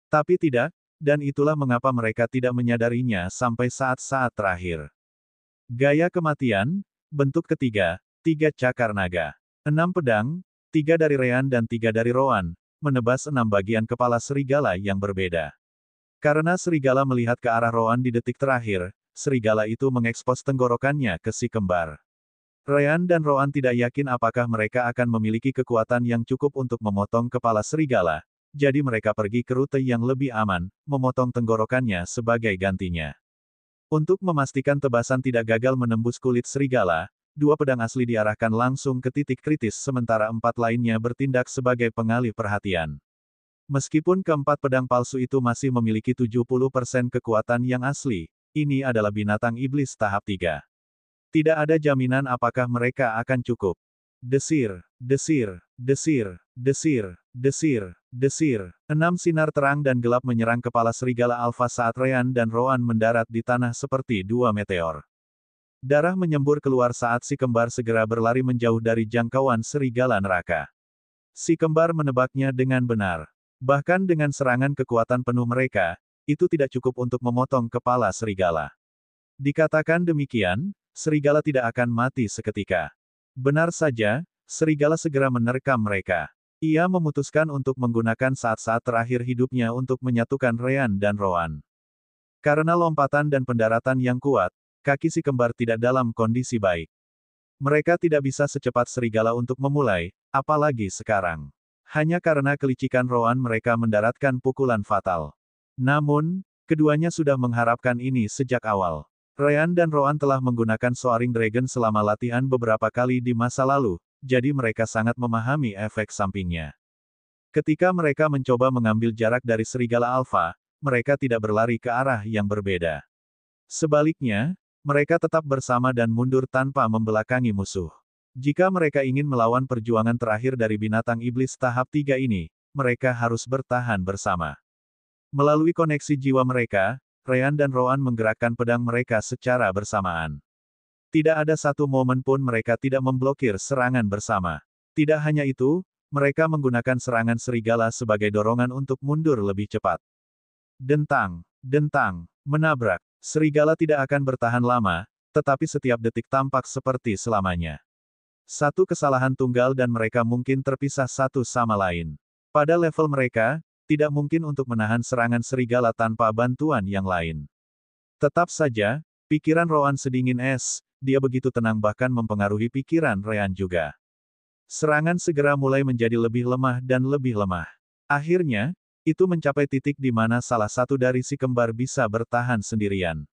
Tapi tidak, dan itulah mengapa mereka tidak menyadarinya sampai saat-saat terakhir. Gaya kematian, bentuk ketiga, 3 cakar naga. 6 pedang, 3 dari Ryan dan 3 dari Roan, menebas 6 bagian kepala serigala yang berbeda. Karena serigala melihat ke arah Roan di detik terakhir, serigala itu mengekspos tenggorokannya ke si kembar. Ryan dan Roan tidak yakin apakah mereka akan memiliki kekuatan yang cukup untuk memotong kepala serigala, jadi mereka pergi ke rute yang lebih aman, memotong tenggorokannya sebagai gantinya. Untuk memastikan tebasan tidak gagal menembus kulit serigala, 2 pedang asli diarahkan langsung ke titik kritis sementara 4 lainnya bertindak sebagai pengalih perhatian. Meskipun keempat pedang palsu itu masih memiliki 70% kekuatan yang asli, ini adalah binatang iblis tahap 3. Tidak ada jaminan apakah mereka akan cukup. Desir, desir, desir, desir, desir, desir. 6 sinar terang dan gelap menyerang kepala serigala alfa saat Ryan dan Roan mendarat di tanah seperti 2 meteor. Darah menyembur keluar saat si kembar segera berlari menjauh dari jangkauan serigala neraka. Si kembar menebaknya dengan benar. Bahkan dengan serangan kekuatan penuh mereka, itu tidak cukup untuk memotong kepala serigala. Dikatakan demikian, serigala tidak akan mati seketika. Benar saja, serigala segera menerkam mereka. Ia memutuskan untuk menggunakan saat-saat terakhir hidupnya untuk menyatukan Ryan dan Roan. Karena lompatan dan pendaratan yang kuat, kaki si kembar tidak dalam kondisi baik. Mereka tidak bisa secepat serigala untuk memulai, apalagi sekarang. Hanya karena kelicikan Roan mereka mendaratkan pukulan fatal. Namun, keduanya sudah mengharapkan ini sejak awal. Ryan dan Roan telah menggunakan Soaring Dragon selama latihan beberapa kali di masa lalu, jadi mereka sangat memahami efek sampingnya. Ketika mereka mencoba mengambil jarak dari serigala alfa, mereka tidak berlari ke arah yang berbeda. Sebaliknya, mereka tetap bersama dan mundur tanpa membelakangi musuh. Jika mereka ingin melawan perjuangan terakhir dari binatang iblis tahap 3 ini, mereka harus bertahan bersama. Melalui koneksi jiwa mereka, Ryan dan Roan menggerakkan pedang mereka secara bersamaan. Tidak ada satu momen pun mereka tidak memblokir serangan bersama. Tidak hanya itu, mereka menggunakan serangan serigala sebagai dorongan untuk mundur lebih cepat. Dentang, dentang, menabrak. Serigala tidak akan bertahan lama, tetapi setiap detik tampak seperti selamanya. Satu kesalahan tunggal dan mereka mungkin terpisah satu sama lain. Pada level mereka, tidak mungkin untuk menahan serangan serigala tanpa bantuan yang lain. Tetap saja, pikiran Roan sedingin es, dia begitu tenang bahkan mempengaruhi pikiran Ryan juga. Serangan segera mulai menjadi lebih lemah dan lebih lemah. Akhirnya, itu mencapai titik di mana salah satu dari si kembar bisa bertahan sendirian.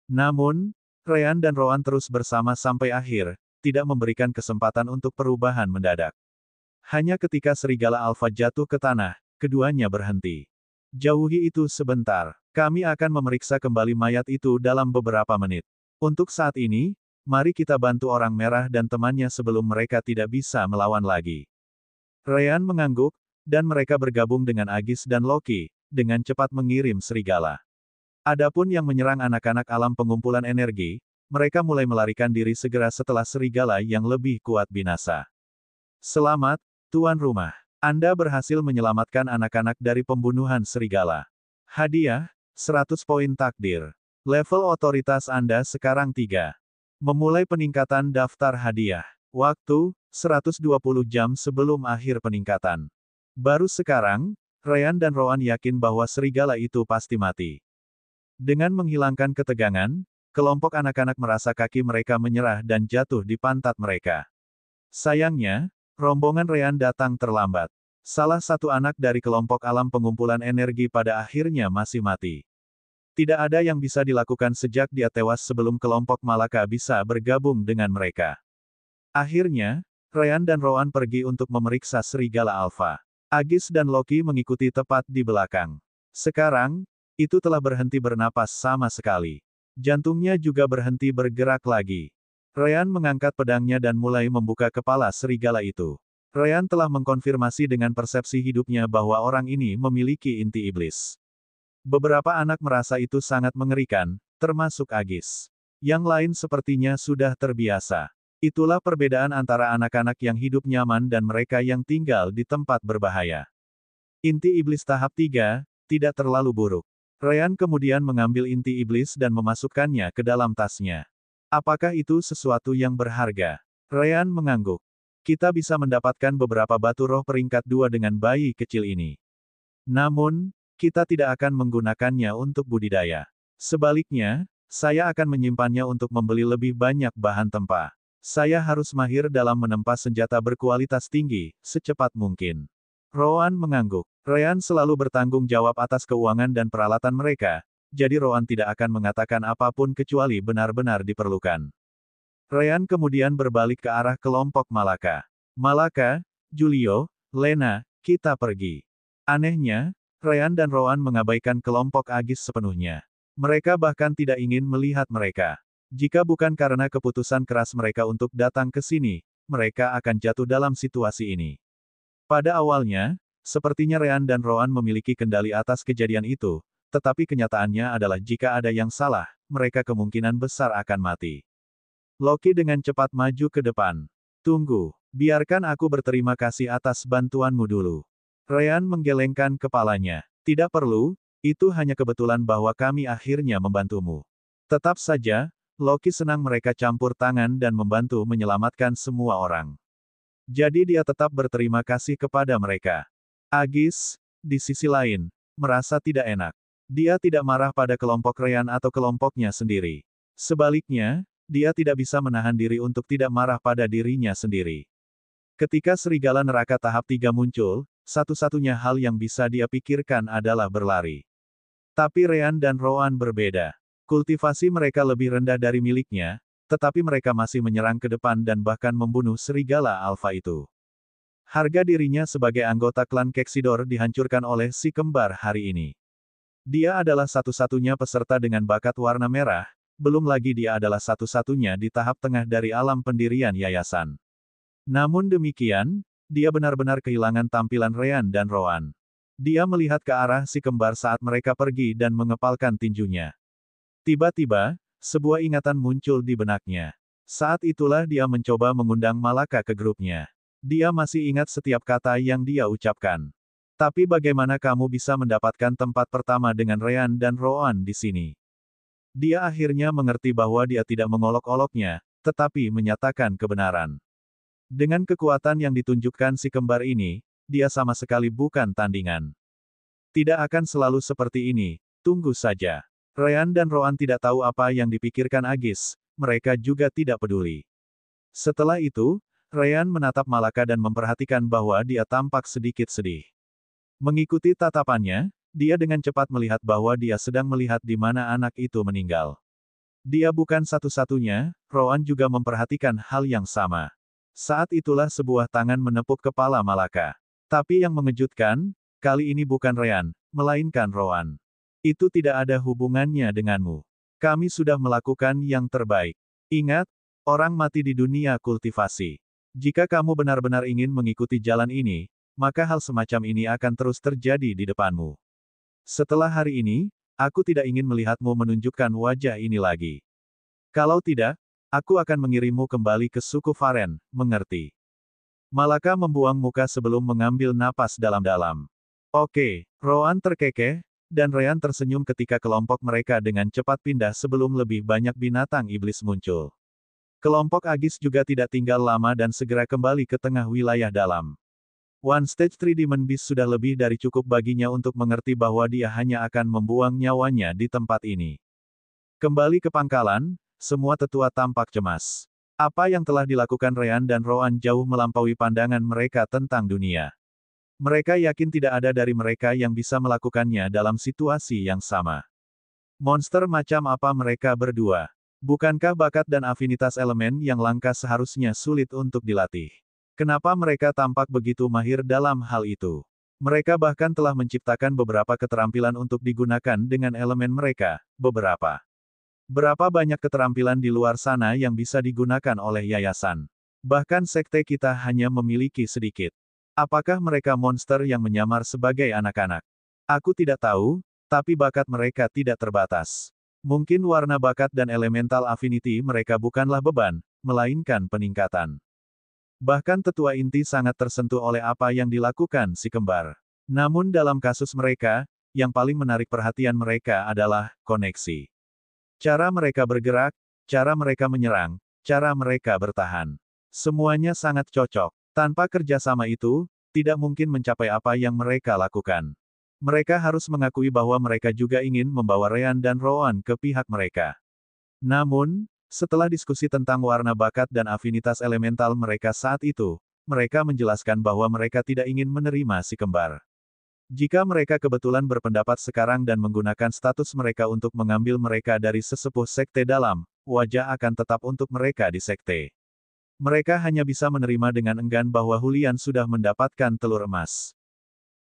Namun, Ryan dan Roan terus bersama sampai akhir, tidak memberikan kesempatan untuk perubahan mendadak. Hanya ketika serigala alfa jatuh ke tanah, keduanya berhenti. Jauhi itu sebentar. Kami akan memeriksa kembali mayat itu dalam beberapa menit. Untuk saat ini, mari kita bantu orang merah dan temannya sebelum mereka tidak bisa melawan lagi. Ryan mengangguk, dan mereka bergabung dengan Aegis dan Loki, dengan cepat mengirim serigala. Adapun yang menyerang anak-anak alam pengumpulan energi, mereka mulai melarikan diri segera setelah serigala yang lebih kuat binasa. Selamat, tuan rumah. Anda berhasil menyelamatkan anak-anak dari pembunuhan serigala. Hadiah, 100 poin takdir. Level otoritas Anda sekarang 3. Memulai peningkatan daftar hadiah. Waktu, 120 jam sebelum akhir peningkatan. Baru sekarang, Ryan dan Roan yakin bahwa serigala itu pasti mati. Dengan menghilangkan ketegangan, Kelompok anak-anak merasa kaki mereka menyerah dan jatuh di pantat mereka. Sayangnya, rombongan Ryan datang terlambat. Salah satu anak dari kelompok alam pengumpulan energi pada akhirnya masih mati. Tidak ada yang bisa dilakukan sejak dia tewas sebelum kelompok Malaka bisa bergabung dengan mereka. Akhirnya, Ryan dan Rowan pergi untuk memeriksa serigala alfa. Aegis dan Loki mengikuti tepat di belakang. Sekarang, itu telah berhenti bernapas sama sekali. Jantungnya juga berhenti bergerak lagi. Ryan mengangkat pedangnya dan mulai membuka kepala serigala itu. Ryan telah mengkonfirmasi dengan persepsi hidupnya bahwa orang ini memiliki inti iblis. Beberapa anak merasa itu sangat mengerikan, termasuk Aegis. Yang lain sepertinya sudah terbiasa. Itulah perbedaan antara anak-anak yang hidup nyaman dan mereka yang tinggal di tempat berbahaya. Inti iblis tahap 3, tidak terlalu buruk. Ryan kemudian mengambil inti iblis dan memasukkannya ke dalam tasnya. Apakah itu sesuatu yang berharga? Ryan mengangguk. Kita bisa mendapatkan beberapa batu roh peringkat 2 dengan bayi kecil ini. Namun, kita tidak akan menggunakannya untuk budidaya. Sebaliknya, saya akan menyimpannya untuk membeli lebih banyak bahan tempa. Saya harus mahir dalam menempa senjata berkualitas tinggi, secepat mungkin. Rowan mengangguk. Ryan selalu bertanggung jawab atas keuangan dan peralatan mereka, jadi Rowan tidak akan mengatakan apapun kecuali benar-benar diperlukan. Ryan kemudian berbalik ke arah kelompok Malaka. Malaka, Julio, Lena, kita pergi. Anehnya, Ryan dan Rowan mengabaikan kelompok Aegis sepenuhnya. Mereka bahkan tidak ingin melihat mereka. Jika bukan karena keputusan keras mereka untuk datang ke sini, mereka akan jatuh dalam situasi ini. Pada awalnya, sepertinya Ryan dan Rowan memiliki kendali atas kejadian itu, tetapi kenyataannya adalah jika ada yang salah, mereka kemungkinan besar akan mati. Loki dengan cepat maju ke depan. Tunggu, biarkan aku berterima kasih atas bantuanmu dulu. Ryan menggelengkan kepalanya. Tidak perlu, itu hanya kebetulan bahwa kami akhirnya membantumu. Tetap saja, Loki senang mereka campur tangan dan membantu menyelamatkan semua orang. Jadi dia tetap berterima kasih kepada mereka. Aegis, di sisi lain, merasa tidak enak. Dia tidak marah pada kelompok Ryan atau kelompoknya sendiri. Sebaliknya, dia tidak bisa menahan diri untuk tidak marah pada dirinya sendiri. Ketika serigala neraka tahap 3 muncul, satu-satunya hal yang bisa dia pikirkan adalah berlari. Tapi Ryan dan Rowan berbeda. Kultivasi mereka lebih rendah dari miliknya, tetapi mereka masih menyerang ke depan dan bahkan membunuh serigala alfa itu. Harga dirinya sebagai anggota klan Kexidor dihancurkan oleh si kembar hari ini. Dia adalah satu-satunya peserta dengan bakat warna merah, belum lagi dia adalah satu-satunya di tahap tengah dari alam pendirian yayasan. Namun demikian, dia benar-benar kehilangan tampilan Ryan dan Rowan. Dia melihat ke arah si kembar saat mereka pergi dan mengepalkan tinjunya. Tiba-tiba, sebuah ingatan muncul di benaknya. Saat itulah dia mencoba mengundang Malaka ke grupnya. Dia masih ingat setiap kata yang dia ucapkan. Tapi bagaimana kamu bisa mendapatkan tempat pertama dengan Ryan dan Rowan di sini? Dia akhirnya mengerti bahwa dia tidak mengolok-oloknya, tetapi menyatakan kebenaran. Dengan kekuatan yang ditunjukkan si kembar ini, dia sama sekali bukan tandingan. Tidak akan selalu seperti ini, tunggu saja. Ryan dan Rowan tidak tahu apa yang dipikirkan Aegis, mereka juga tidak peduli. Setelah itu, Ryan menatap Malaka dan memperhatikan bahwa dia tampak sedikit sedih. Mengikuti tatapannya, dia dengan cepat melihat bahwa dia sedang melihat di mana anak itu meninggal. Dia bukan satu-satunya, Rowan juga memperhatikan hal yang sama. Saat itulah sebuah tangan menepuk kepala Malaka. Tapi yang mengejutkan, kali ini bukan Ryan, melainkan Rowan. Itu tidak ada hubungannya denganmu. Kami sudah melakukan yang terbaik. Ingat, orang mati di dunia kultivasi. Jika kamu benar-benar ingin mengikuti jalan ini, maka hal semacam ini akan terus terjadi di depanmu. Setelah hari ini, aku tidak ingin melihatmu menunjukkan wajah ini lagi. Kalau tidak, aku akan mengirimmu kembali ke suku Varen, mengerti? Malaka membuang muka sebelum mengambil napas dalam-dalam. Oke, Rowan terkekeh, dan Ryan tersenyum ketika kelompok mereka dengan cepat pindah sebelum lebih banyak binatang iblis muncul. Kelompok Aegis juga tidak tinggal lama dan segera kembali ke tengah wilayah dalam. One Stage 3 Demon Beast sudah lebih dari cukup baginya untuk mengerti bahwa dia hanya akan membuang nyawanya di tempat ini. Kembali ke pangkalan, semua tetua tampak cemas. Apa yang telah dilakukan Ryan dan Roan jauh melampaui pandangan mereka tentang dunia. Mereka yakin tidak ada dari mereka yang bisa melakukannya dalam situasi yang sama. Monster macam apa mereka berdua? Bukankah bakat dan afinitas elemen yang langka seharusnya sulit untuk dilatih? Kenapa mereka tampak begitu mahir dalam hal itu? Mereka bahkan telah menciptakan beberapa keterampilan untuk digunakan dengan elemen mereka, beberapa. Berapa banyak keterampilan di luar sana yang bisa digunakan oleh yayasan? Bahkan sekte kita hanya memiliki sedikit. Apakah mereka monster yang menyamar sebagai anak-anak? Aku tidak tahu, tapi bakat mereka tidak terbatas. Mungkin warna bakat dan elemental affinity mereka bukanlah beban, melainkan peningkatan. Bahkan tetua inti sangat tersentuh oleh apa yang dilakukan si kembar. Namun dalam kasus mereka, yang paling menarik perhatian mereka adalah koneksi. Cara mereka bergerak, cara mereka menyerang, cara mereka bertahan. Semuanya sangat cocok. Tanpa kerjasama itu, tidak mungkin mencapai apa yang mereka lakukan. Mereka harus mengakui bahwa mereka juga ingin membawa Ryan dan Roan ke pihak mereka. Namun, setelah diskusi tentang warna bakat dan afinitas elemental mereka saat itu, mereka menjelaskan bahwa mereka tidak ingin menerima si kembar. Jika mereka kebetulan berpendapat sekarang dan menggunakan status mereka untuk mengambil mereka dari sesepuh sekte dalam, wajah akan tetap untuk mereka di sekte. Mereka hanya bisa menerima dengan enggan bahwa Julian sudah mendapatkan telur emas.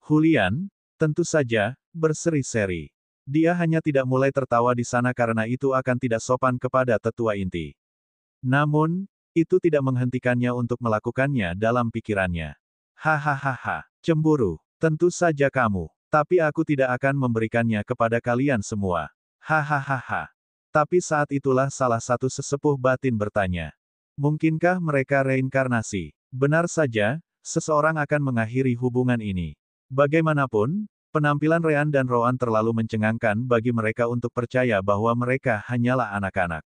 Julian, tentu saja, berseri-seri. Dia hanya tidak mulai tertawa di sana karena itu akan tidak sopan kepada tetua inti. Namun, itu tidak menghentikannya untuk melakukannya dalam pikirannya. Hahaha, cemburu. Tentu saja kamu. Tapi aku tidak akan memberikannya kepada kalian semua. Hahaha. Tapi saat itulah salah satu sesepuh batin bertanya. Mungkinkah mereka reinkarnasi? Benar saja, seseorang akan mengakhiri hubungan ini. Bagaimanapun, penampilan Ryan dan Roan terlalu mencengangkan bagi mereka untuk percaya bahwa mereka hanyalah anak-anak.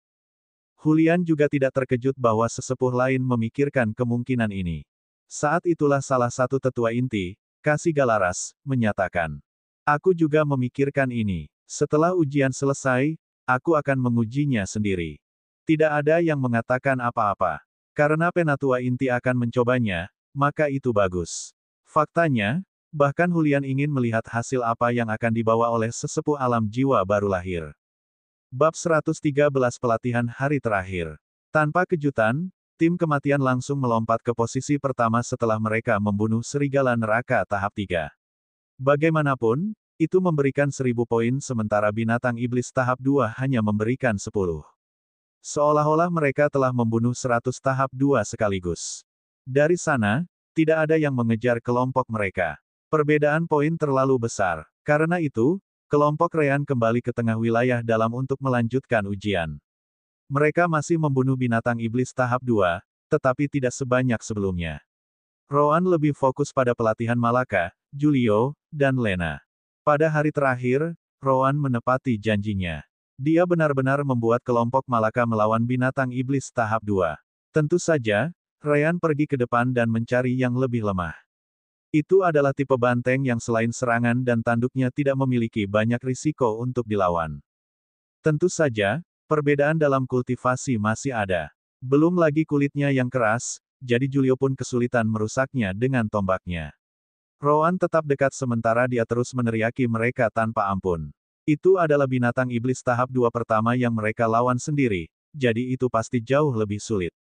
Julian juga tidak terkejut bahwa sesepuh lain memikirkan kemungkinan ini. Saat itulah salah satu tetua inti, Kasih Galaras, menyatakan. Aku juga memikirkan ini. Setelah ujian selesai, aku akan mengujinya sendiri. Tidak ada yang mengatakan apa-apa. Karena penatua inti akan mencobanya, maka itu bagus. Faktanya, bahkan Julian ingin melihat hasil apa yang akan dibawa oleh sesepuh alam jiwa baru lahir. Bab 113 Pelatihan Hari Terakhir. Tanpa kejutan, tim kematian langsung melompat ke posisi pertama setelah mereka membunuh serigala neraka tahap 3. Bagaimanapun, itu memberikan 1000 poin sementara binatang iblis tahap 2 hanya memberikan 10. Seolah-olah mereka telah membunuh 100 tahap 2 sekaligus. Dari sana, tidak ada yang mengejar kelompok mereka. Perbedaan poin terlalu besar. Karena itu, kelompok Ryan kembali ke tengah wilayah dalam untuk melanjutkan ujian. Mereka masih membunuh binatang iblis tahap 2, tetapi tidak sebanyak sebelumnya. Roan lebih fokus pada pelatihan Malaka, Julio, dan Lena. Pada hari terakhir, Roan menepati janjinya. Dia benar-benar membuat kelompok Malaka melawan binatang iblis tahap 2. Tentu saja, Ryan pergi ke depan dan mencari yang lebih lemah. Itu adalah tipe banteng yang selain serangan dan tanduknya tidak memiliki banyak risiko untuk dilawan. Tentu saja, perbedaan dalam kultivasi masih ada. Belum lagi kulitnya yang keras, jadi Julio pun kesulitan merusaknya dengan tombaknya. Roan tetap dekat sementara dia terus meneriaki mereka tanpa ampun. Itu adalah binatang iblis tahap 2 pertama yang mereka lawan sendiri, jadi itu pasti jauh lebih sulit.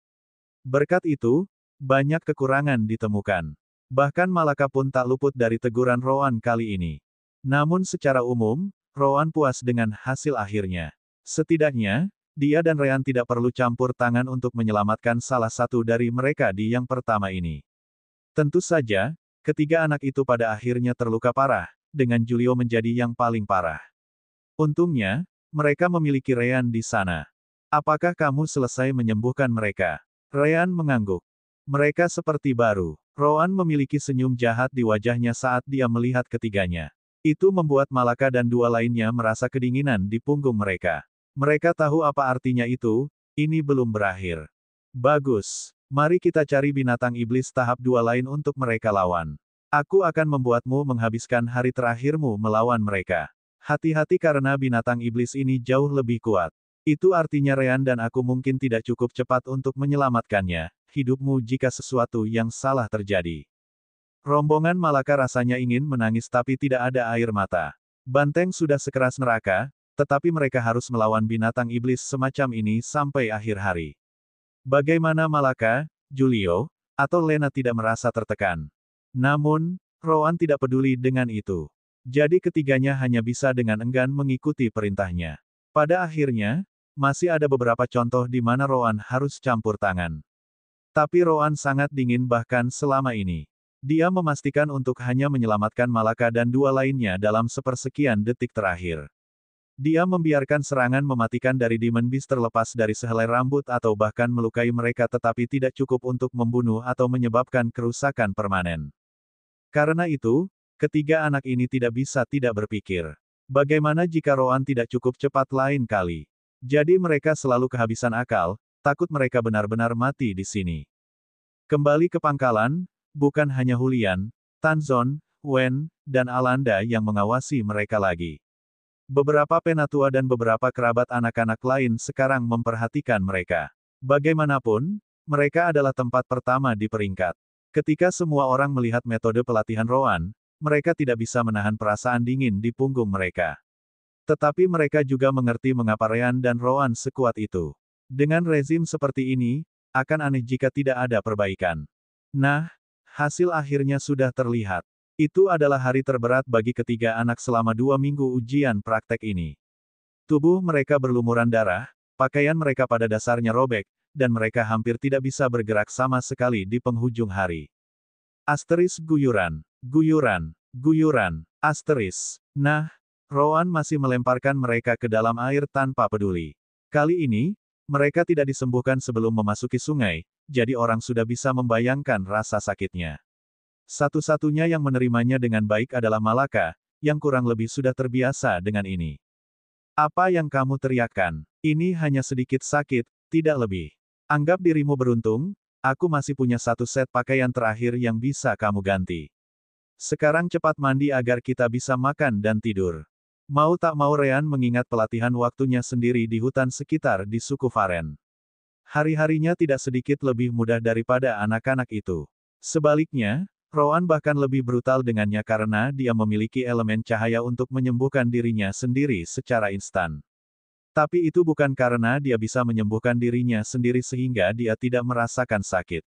Berkat itu, banyak kekurangan ditemukan. Bahkan Malaka pun tak luput dari teguran Roan kali ini. Namun secara umum, Roan puas dengan hasil akhirnya. Setidaknya, dia dan Ryan tidak perlu campur tangan untuk menyelamatkan salah satu dari mereka di yang pertama ini. Tentu saja, ketiga anak itu pada akhirnya terluka parah, dengan Julio menjadi yang paling parah. Untungnya, mereka memiliki Ryan di sana. Apakah kamu selesai menyembuhkan mereka? Ryan mengangguk. Mereka seperti baru. Roan memiliki senyum jahat di wajahnya saat dia melihat ketiganya. Itu membuat Malaka dan dua lainnya merasa kedinginan di punggung mereka. Mereka tahu apa artinya itu, ini belum berakhir. Bagus. Mari kita cari binatang iblis tahap 2 lain untuk mereka lawan. Aku akan membuatmu menghabiskan hari terakhirmu melawan mereka. Hati-hati karena binatang iblis ini jauh lebih kuat. Itu artinya Ryan dan aku mungkin tidak cukup cepat untuk menyelamatkannya, hidupmu jika sesuatu yang salah terjadi. Rombongan Malaka rasanya ingin menangis tapi tidak ada air mata. Banteng sudah sekeras neraka, tetapi mereka harus melawan binatang iblis semacam ini sampai akhir hari. Bagaimana Malaka, Julio, atau Lena tidak merasa tertekan? Namun, Rowan tidak peduli dengan itu. Jadi ketiganya hanya bisa dengan enggan mengikuti perintahnya. Pada akhirnya, masih ada beberapa contoh di mana Rowan harus campur tangan. Tapi Rowan sangat dingin bahkan selama ini. Dia memastikan untuk hanya menyelamatkan Malaka dan dua lainnya dalam sepersekian detik terakhir. Dia membiarkan serangan mematikan dari Demon Beast terlepas dari sehelai rambut atau bahkan melukai mereka tetapi tidak cukup untuk membunuh atau menyebabkan kerusakan permanen. Karena itu, ketiga anak ini tidak bisa tidak berpikir. Bagaimana jika Rowan tidak cukup cepat lain kali? Jadi mereka selalu kehabisan akal, takut mereka benar-benar mati di sini. Kembali ke pangkalan, bukan hanya Julian, Tanzon, Wen, dan Alanda yang mengawasi mereka lagi. Beberapa penatua dan beberapa kerabat anak-anak lain sekarang memperhatikan mereka. Bagaimanapun, mereka adalah tempat pertama di peringkat. Ketika semua orang melihat metode pelatihan Rowan, mereka tidak bisa menahan perasaan dingin di punggung mereka. Tetapi mereka juga mengerti mengapa Ryan dan Rowan sekuat itu. Dengan rezim seperti ini, akan aneh jika tidak ada perbaikan. Nah, hasil akhirnya sudah terlihat. Itu adalah hari terberat bagi ketiga anak selama 2 minggu ujian praktek ini. Tubuh mereka berlumuran darah, pakaian mereka pada dasarnya robek, dan mereka hampir tidak bisa bergerak sama sekali di penghujung hari. Asteris guyuran, guyuran, guyuran, asteris. Nah, Rowan masih melemparkan mereka ke dalam air tanpa peduli. Kali ini, mereka tidak disembuhkan sebelum memasuki sungai, jadi orang sudah bisa membayangkan rasa sakitnya. Satu-satunya yang menerimanya dengan baik adalah Malaka, yang kurang lebih sudah terbiasa dengan ini. Apa yang kamu teriakkan? Ini hanya sedikit sakit, tidak lebih. Anggap dirimu beruntung, aku masih punya satu set pakaian terakhir yang bisa kamu ganti. Sekarang cepat mandi agar kita bisa makan dan tidur. Mau tak mau Ryan mengingat pelatihan waktunya sendiri di hutan sekitar di suku Faren. Hari-harinya tidak sedikit lebih mudah daripada anak-anak itu. Sebaliknya, Rowan bahkan lebih brutal dengannya karena dia memiliki elemen cahaya untuk menyembuhkan dirinya sendiri secara instan. Tapi itu bukan karena dia bisa menyembuhkan dirinya sendiri sehingga dia tidak merasakan sakit.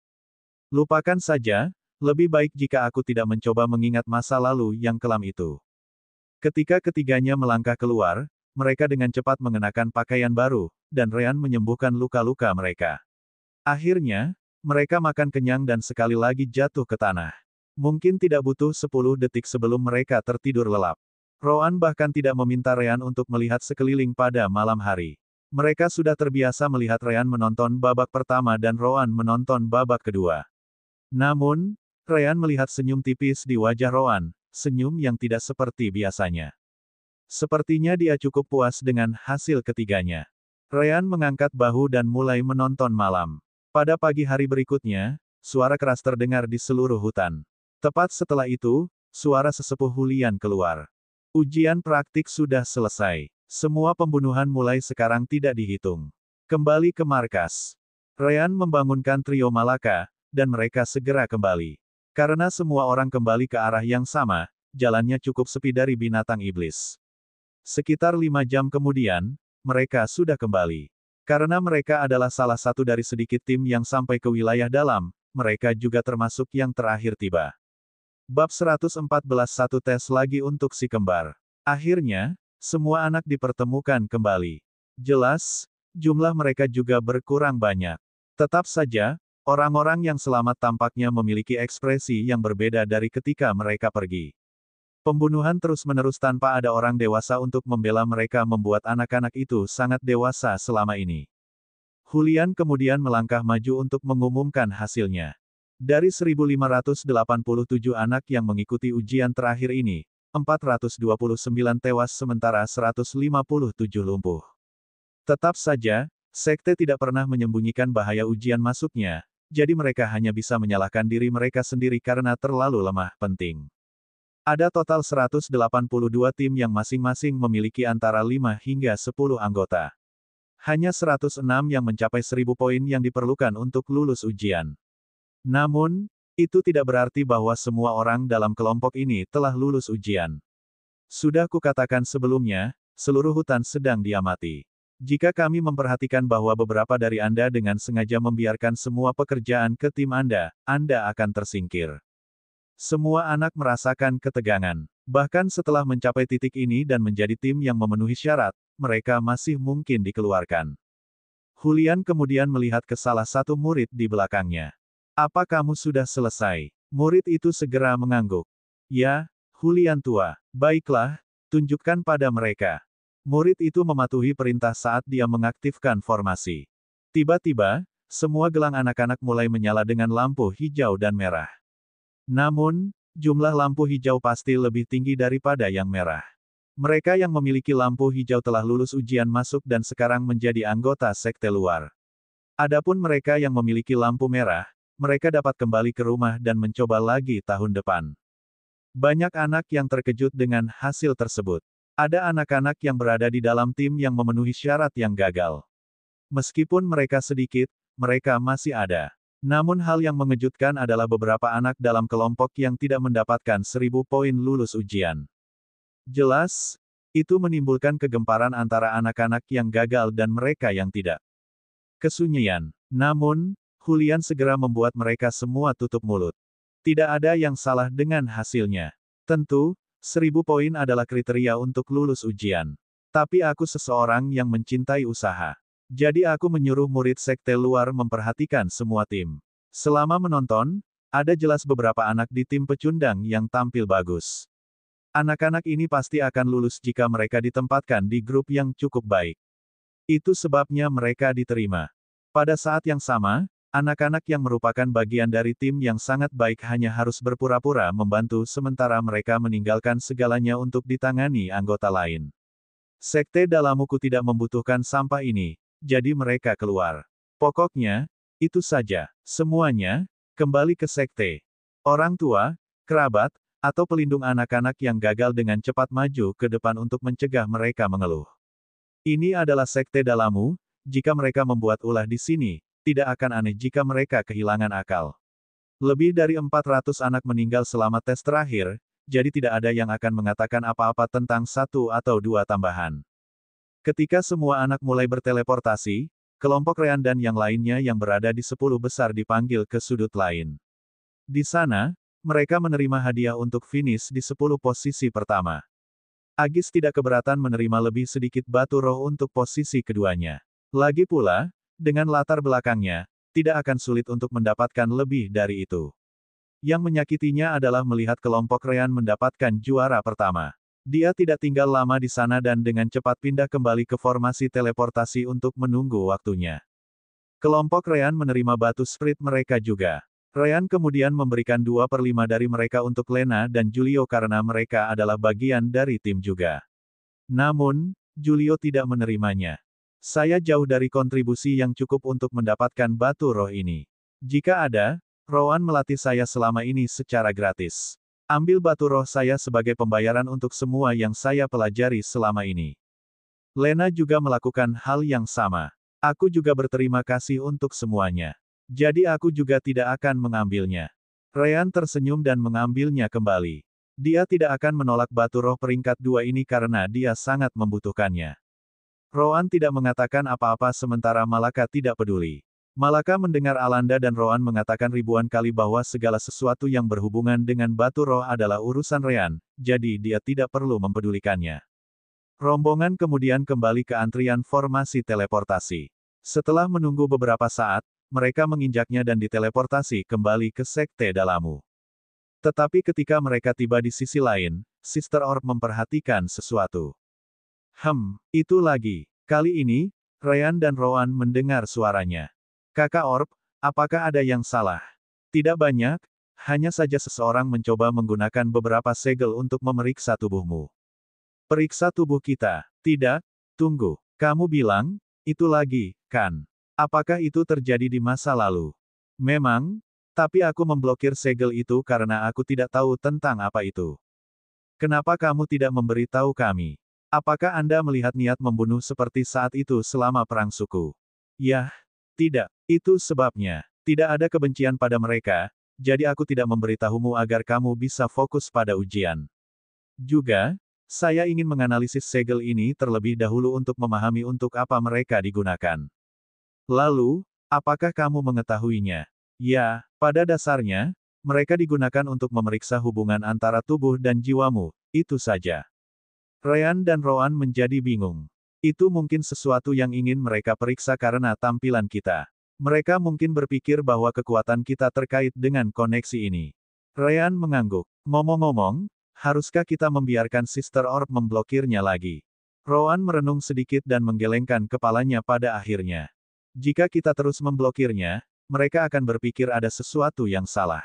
Lupakan saja, lebih baik jika aku tidak mencoba mengingat masa lalu yang kelam itu. Ketika ketiganya melangkah keluar, mereka dengan cepat mengenakan pakaian baru, dan Ryan menyembuhkan luka-luka mereka. Akhirnya, mereka makan kenyang dan sekali lagi jatuh ke tanah. Mungkin tidak butuh 10 detik sebelum mereka tertidur lelap. Rowan bahkan tidak meminta Ryan untuk melihat sekeliling pada malam hari. Mereka sudah terbiasa melihat Ryan menonton babak pertama dan Rowan menonton babak kedua. Namun, Ryan melihat senyum tipis di wajah Rowan, senyum yang tidak seperti biasanya. Sepertinya dia cukup puas dengan hasil ketiganya. Ryan mengangkat bahu dan mulai menonton malam. Pada pagi hari berikutnya, suara keras terdengar di seluruh hutan. Tepat setelah itu, suara sesepuh Julian keluar. Ujian praktik sudah selesai. Semua pembunuhan mulai sekarang tidak dihitung. Kembali ke markas. Ryan membangunkan trio Malaka, dan mereka segera kembali. Karena semua orang kembali ke arah yang sama, jalannya cukup sepi dari binatang iblis. Sekitar 5 jam kemudian, mereka sudah kembali. Karena mereka adalah salah satu dari sedikit tim yang sampai ke wilayah dalam, mereka juga termasuk yang terakhir tiba. Bab 114 satu tes lagi untuk si kembar. Akhirnya, semua anak dipertemukan kembali. Jelas, jumlah mereka juga berkurang banyak. Tetap saja, orang-orang yang selamat tampaknya memiliki ekspresi yang berbeda dari ketika mereka pergi. Pembunuhan terus-menerus tanpa ada orang dewasa untuk membela mereka membuat anak-anak itu sangat dewasa selama ini. Julian kemudian melangkah maju untuk mengumumkan hasilnya. Dari 1587 anak yang mengikuti ujian terakhir ini, 429 tewas sementara 157 lumpuh. Tetap saja, sekte tidak pernah menyembunyikan bahaya ujian masuknya, jadi mereka hanya bisa menyalahkan diri mereka sendiri karena terlalu lemah. Penting. Ada total 182 tim yang masing-masing memiliki antara 5 hingga 10 anggota. Hanya 106 yang mencapai 1000 poin yang diperlukan untuk lulus ujian. Namun, itu tidak berarti bahwa semua orang dalam kelompok ini telah lulus ujian. Sudah kukatakan sebelumnya, seluruh hutan sedang diamati. Jika kami memperhatikan bahwa beberapa dari Anda dengan sengaja membiarkan semua pekerjaan ke tim Anda akan tersingkir. Semua anak merasakan ketegangan. Bahkan setelah mencapai titik ini dan menjadi tim yang memenuhi syarat, mereka masih mungkin dikeluarkan. Julian kemudian melihat ke salah satu murid di belakangnya. Apa kamu sudah selesai? Murid itu segera mengangguk. Ya, Julian tua. Baiklah, tunjukkan pada mereka. Murid itu mematuhi perintah saat dia mengaktifkan formasi. Tiba-tiba, semua gelang anak-anak mulai menyala dengan lampu hijau dan merah. Namun, jumlah lampu hijau pasti lebih tinggi daripada yang merah. Mereka yang memiliki lampu hijau telah lulus ujian masuk dan sekarang menjadi anggota sekte luar. Adapun mereka yang memiliki lampu merah, mereka dapat kembali ke rumah dan mencoba lagi tahun depan. Banyak anak yang terkejut dengan hasil tersebut. Ada anak-anak yang berada di dalam tim yang memenuhi syarat yang gagal. Meskipun mereka sedikit, mereka masih ada. Namun hal yang mengejutkan adalah beberapa anak dalam kelompok yang tidak mendapatkan 1000 poin lulus ujian. Jelas, itu menimbulkan kegemparan antara anak-anak yang gagal dan mereka yang tidak. Kesunyian. Namun, Julian segera membuat mereka semua tutup mulut. Tidak ada yang salah dengan hasilnya. Tentu, 1000 poin adalah kriteria untuk lulus ujian. Tapi aku seseorang yang mencintai usaha. Jadi aku menyuruh murid sekte luar memperhatikan semua tim. Selama menonton, ada jelas beberapa anak di tim pecundang yang tampil bagus. Anak-anak ini pasti akan lulus jika mereka ditempatkan di grup yang cukup baik. Itu sebabnya mereka diterima. Pada saat yang sama, anak-anak yang merupakan bagian dari tim yang sangat baik hanya harus berpura-pura membantu sementara mereka meninggalkan segalanya untuk ditangani anggota lain. Sekte Dalamuku tidak membutuhkan sampah ini, jadi mereka keluar. Pokoknya, itu saja. Semuanya, kembali ke sekte. Orang tua, kerabat, atau pelindung anak-anak yang gagal dengan cepat maju ke depan untuk mencegah mereka mengeluh. Ini adalah sekte Dalamu, jika mereka membuat ulah di sini, tidak akan aneh jika mereka kehilangan akal. Lebih dari 400 anak meninggal selama tes terakhir, jadi tidak ada yang akan mengatakan apa-apa tentang 1 atau 2 tambahan. Ketika semua anak mulai berteleportasi, kelompok Ryan dan yang lainnya yang berada di 10 besar dipanggil ke sudut lain. Di sana, mereka menerima hadiah untuk finish di 10 posisi pertama. Agis tidak keberatan menerima lebih sedikit batu roh untuk posisi keduanya. Lagi pula, dengan latar belakangnya, tidak akan sulit untuk mendapatkan lebih dari itu. Yang menyakitinya adalah melihat kelompok Ryan mendapatkan juara pertama. Dia tidak tinggal lama di sana dan dengan cepat pindah kembali ke formasi teleportasi untuk menunggu waktunya. Kelompok Ryan menerima batu spirit mereka juga. Ryan kemudian memberikan 2/5 dari mereka untuk Lena dan Julio karena mereka adalah bagian dari tim juga. Namun, Julio tidak menerimanya. Saya jauh dari kontribusi yang cukup untuk mendapatkan batu roh ini. Jika ada, Rowan melatih saya selama ini secara gratis. Ambil batu roh saya sebagai pembayaran untuk semua yang saya pelajari selama ini. Lena juga melakukan hal yang sama. Aku juga berterima kasih untuk semuanya. Jadi aku juga tidak akan mengambilnya. Ryan tersenyum dan mengambilnya kembali. Dia tidak akan menolak batu roh peringkat 2 ini karena dia sangat membutuhkannya. Rowan tidak mengatakan apa-apa sementara Malaka tidak peduli. Malaka mendengar Alanda dan Rowan mengatakan ribuan kali bahwa segala sesuatu yang berhubungan dengan batu roh adalah urusan Ryan, jadi dia tidak perlu mempedulikannya. Rombongan kemudian kembali ke antrian formasi teleportasi. Setelah menunggu beberapa saat, mereka menginjaknya dan diteleportasi kembali ke sekte Dalamu. Tetapi ketika mereka tiba di sisi lain, Sister Orb memperhatikan sesuatu. Itu lagi. Kali ini, Ryan dan Rowan mendengar suaranya. Kakak Orb, apakah ada yang salah? Tidak banyak, hanya saja seseorang mencoba menggunakan beberapa segel untuk memeriksa tubuhmu. Periksa tubuh kita. Tidak, tunggu. Kamu bilang, itu lagi, kan? Apakah itu terjadi di masa lalu? Memang, tapi aku memblokir segel itu karena aku tidak tahu tentang apa itu. Kenapa kamu tidak memberitahu kami? Apakah Anda melihat niat membunuh seperti saat itu selama perang suku? Yah, tidak. Itu sebabnya. Tidak ada kebencian pada mereka, jadi aku tidak memberitahumu agar kamu bisa fokus pada ujian. Juga, saya ingin menganalisis segel ini terlebih dahulu untuk memahami untuk apa mereka digunakan. Lalu, apakah kamu mengetahuinya? Ya, pada dasarnya, mereka digunakan untuk memeriksa hubungan antara tubuh dan jiwamu, itu saja. Ryan dan Rowan menjadi bingung. Itu mungkin sesuatu yang ingin mereka periksa karena tampilan kita. Mereka mungkin berpikir bahwa kekuatan kita terkait dengan koneksi ini. Ryan mengangguk. Ngomong-ngomong, haruskah kita membiarkan Sister Orb memblokirnya lagi? Rowan merenung sedikit dan menggelengkan kepalanya pada akhirnya. Jika kita terus memblokirnya, mereka akan berpikir ada sesuatu yang salah.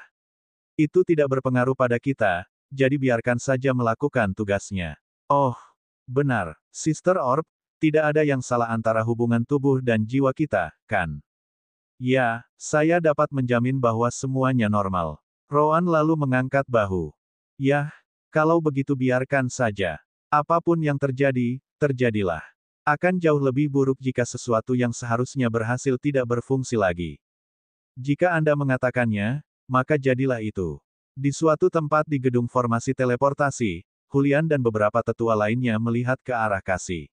Itu tidak berpengaruh pada kita, jadi biarkan saja melakukan tugasnya. Oh, benar, Sister Orb, tidak ada yang salah antara hubungan tubuh dan jiwa kita, kan? Ya, saya dapat menjamin bahwa semuanya normal. Rowan lalu mengangkat bahu. Yah, kalau begitu biarkan saja. Apapun yang terjadi, terjadilah. Akan jauh lebih buruk jika sesuatu yang seharusnya berhasil tidak berfungsi lagi. Jika Anda mengatakannya, maka jadilah itu. Di suatu tempat di gedung formasi teleportasi, Julian dan beberapa tetua lainnya melihat ke arah Kasih.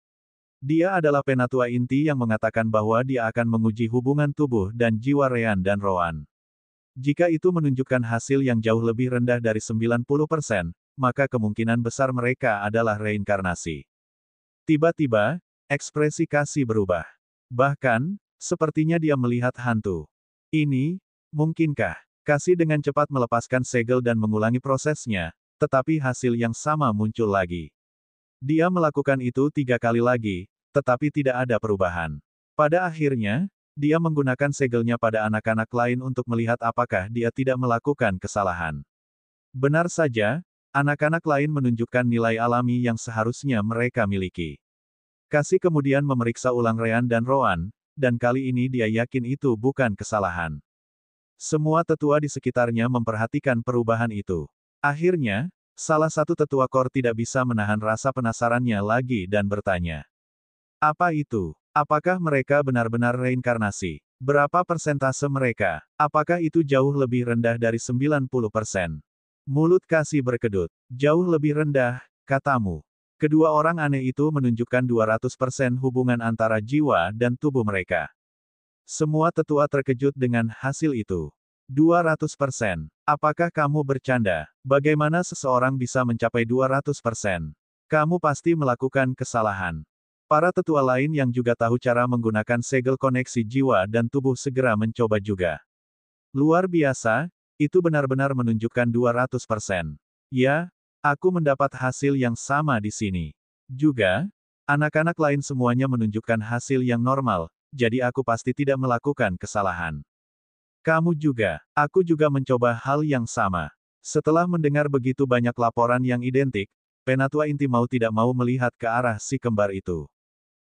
Dia adalah penatua inti yang mengatakan bahwa dia akan menguji hubungan tubuh dan jiwa Ryan dan Rowan. Jika itu menunjukkan hasil yang jauh lebih rendah dari 90%, maka kemungkinan besar mereka adalah reinkarnasi. Tiba-tiba, ekspresi Kasih berubah. Bahkan, sepertinya dia melihat hantu. Ini, mungkinkah? Kasih dengan cepat melepaskan segel dan mengulangi prosesnya, tetapi hasil yang sama muncul lagi. Dia melakukan itu 3 kali lagi, tetapi tidak ada perubahan. Pada akhirnya, dia menggunakan segelnya pada anak-anak lain untuk melihat apakah dia tidak melakukan kesalahan. Benar saja, anak-anak lain menunjukkan nilai alami yang seharusnya mereka miliki. Kasih kemudian memeriksa ulang Ryan dan Rowan, dan kali ini dia yakin itu bukan kesalahan. Semua tetua di sekitarnya memperhatikan perubahan itu. Akhirnya, salah satu tetua kor tidak bisa menahan rasa penasarannya lagi dan bertanya. Apa itu? Apakah mereka benar-benar reinkarnasi? Berapa persentase mereka? Apakah itu jauh lebih rendah dari 90%? Mulut Kasih berkedut. Jauh lebih rendah, katamu. Kedua orang aneh itu menunjukkan 200% hubungan antara jiwa dan tubuh mereka. Semua tetua terkejut dengan hasil itu. 200%. Apakah kamu bercanda? Bagaimana seseorang bisa mencapai 200%? Kamu pasti melakukan kesalahan. Para tetua lain yang juga tahu cara menggunakan segel koneksi jiwa dan tubuh segera mencoba juga. Luar biasa, itu benar-benar menunjukkan 200%. Ya, aku mendapat hasil yang sama di sini. Juga, anak-anak lain semuanya menunjukkan hasil yang normal, jadi aku pasti tidak melakukan kesalahan. Kamu juga. Aku juga mencoba hal yang sama. Setelah mendengar begitu banyak laporan yang identik, penatua inti mau tidak mau melihat ke arah si kembar itu.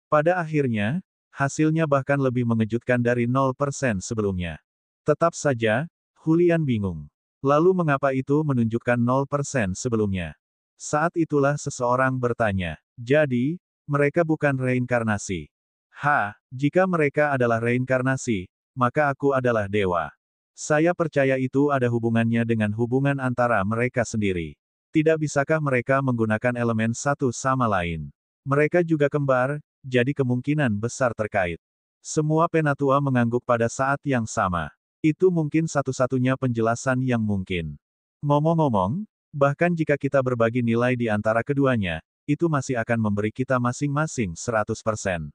Pada akhirnya, hasilnya bahkan lebih mengejutkan dari 0% sebelumnya. Tetap saja, Julian bingung. Lalu mengapa itu menunjukkan 0% sebelumnya? Saat itulah seseorang bertanya. Jadi, mereka bukan reinkarnasi. Jika mereka adalah reinkarnasi, maka aku adalah dewa. Saya percaya itu ada hubungannya dengan hubungan antara mereka sendiri. Tidak bisakah mereka menggunakan elemen satu sama lain? Mereka juga kembar, jadi kemungkinan besar terkait. Semua penatua mengangguk pada saat yang sama. Itu mungkin satu-satunya penjelasan yang mungkin. Ngomong-ngomong, bahkan jika kita berbagi nilai di antara keduanya, itu masih akan memberi kita masing-masing 100%.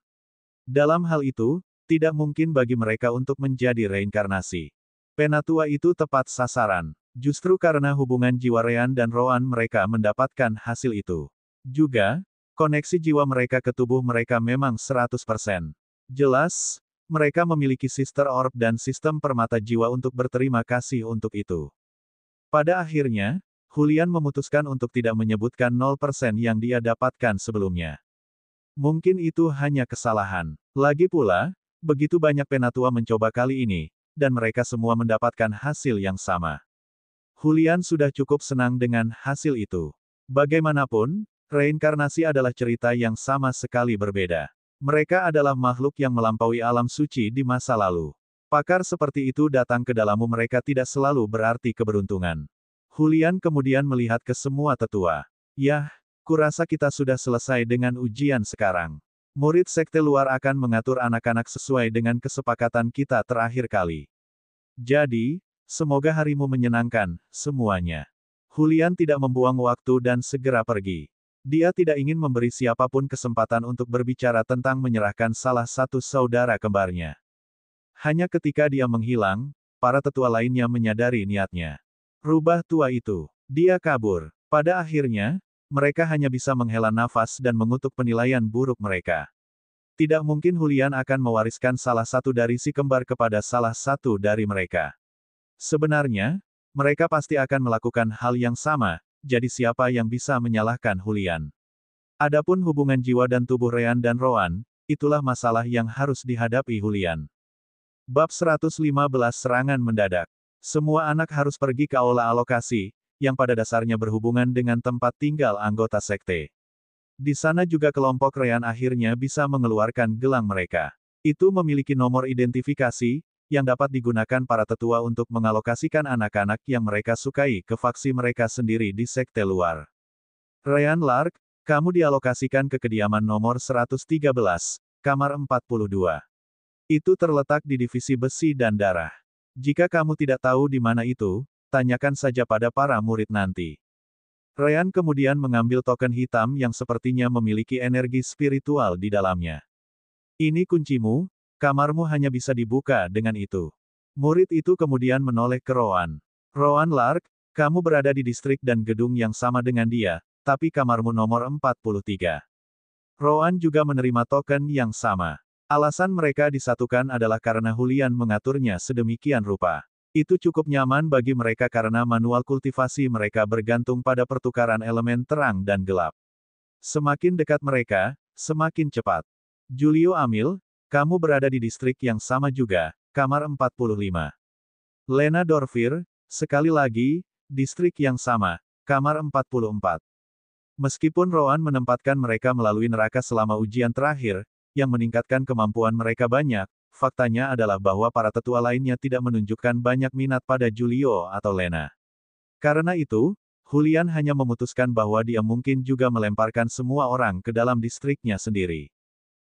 Dalam hal itu, tidak mungkin bagi mereka untuk menjadi reinkarnasi. Penatua itu tepat sasaran. Justru karena hubungan jiwa Ryan dan Rowan mereka mendapatkan hasil itu. Juga, koneksi jiwa mereka ke tubuh mereka memang 100%. Jelas, mereka memiliki Sister Orb dan sistem permata jiwa untuk berterima kasih untuk itu. Pada akhirnya, Julian memutuskan untuk tidak menyebutkan 0% yang dia dapatkan sebelumnya. Mungkin itu hanya kesalahan. Lagi pula, begitu banyak penatua mencoba kali ini, dan mereka semua mendapatkan hasil yang sama. Julian sudah cukup senang dengan hasil itu. Bagaimanapun, Reinkarnasi adalah cerita yang sama sekali berbeda. Mereka adalah makhluk yang melampaui alam suci di masa lalu. Pakar seperti itu datang ke dalammu mereka tidak selalu berarti keberuntungan. Hulian kemudian melihat ke semua tetua. Yah, kurasa kita sudah selesai dengan ujian sekarang. Murid sekte luar akan mengatur anak-anak sesuai dengan kesepakatan kita terakhir kali. Jadi, semoga harimu menyenangkan, semuanya. Hulian tidak membuang waktu dan segera pergi. Dia tidak ingin memberi siapapun kesempatan untuk berbicara tentang menyerahkan salah satu saudara kembarnya. Hanya ketika dia menghilang, para tetua lainnya menyadari niatnya. Rubah tua itu. Dia kabur. Pada akhirnya, mereka hanya bisa menghela nafas dan mengutuk penilaian buruk mereka. Tidak mungkin Hulian akan mewariskan salah satu dari si kembar kepada salah satu dari mereka. Sebenarnya, mereka pasti akan melakukan hal yang sama. Jadi siapa yang bisa menyalahkan Hulian? Adapun hubungan jiwa dan tubuh Ryan dan Rowan, itulah masalah yang harus dihadapi Hulian. Bab 115 Serangan Mendadak. Semua anak harus pergi ke aula alokasi, yang pada dasarnya berhubungan dengan tempat tinggal anggota sekte. Di sana juga kelompok Ryan akhirnya bisa mengeluarkan gelang mereka. Itu memiliki nomor identifikasi, yang dapat digunakan para tetua untuk mengalokasikan anak-anak yang mereka sukai ke faksi mereka sendiri di sekte luar. Ryan Lark, kamu dialokasikan ke kediaman nomor 113, kamar 42. Itu terletak di divisi besi dan darah. Jika kamu tidak tahu di mana itu, tanyakan saja pada para murid nanti. Ryan kemudian mengambil token hitam yang sepertinya memiliki energi spiritual di dalamnya. Ini kuncimu. Kamarmu hanya bisa dibuka dengan itu. Murid itu kemudian menoleh ke Rowan. Rowan Lark, kamu berada di distrik dan gedung yang sama dengan dia, tapi kamarmu nomor 43. Rowan juga menerima token yang sama. Alasan mereka disatukan adalah karena Hulian mengaturnya sedemikian rupa. Itu cukup nyaman bagi mereka karena manual kultivasi mereka bergantung pada pertukaran elemen terang dan gelap. Semakin dekat mereka, semakin cepat. Julio Amil, kamu berada di distrik yang sama juga, kamar 45. Lena Dorfir, sekali lagi, distrik yang sama, kamar 44. Meskipun Rowan menempatkan mereka melalui neraka selama ujian terakhir, yang meningkatkan kemampuan mereka banyak, faktanya adalah bahwa para tetua lainnya tidak menunjukkan banyak minat pada Julio atau Lena. Karena itu, Hulian hanya memutuskan bahwa dia mungkin juga melemparkan semua orang ke dalam distriknya sendiri.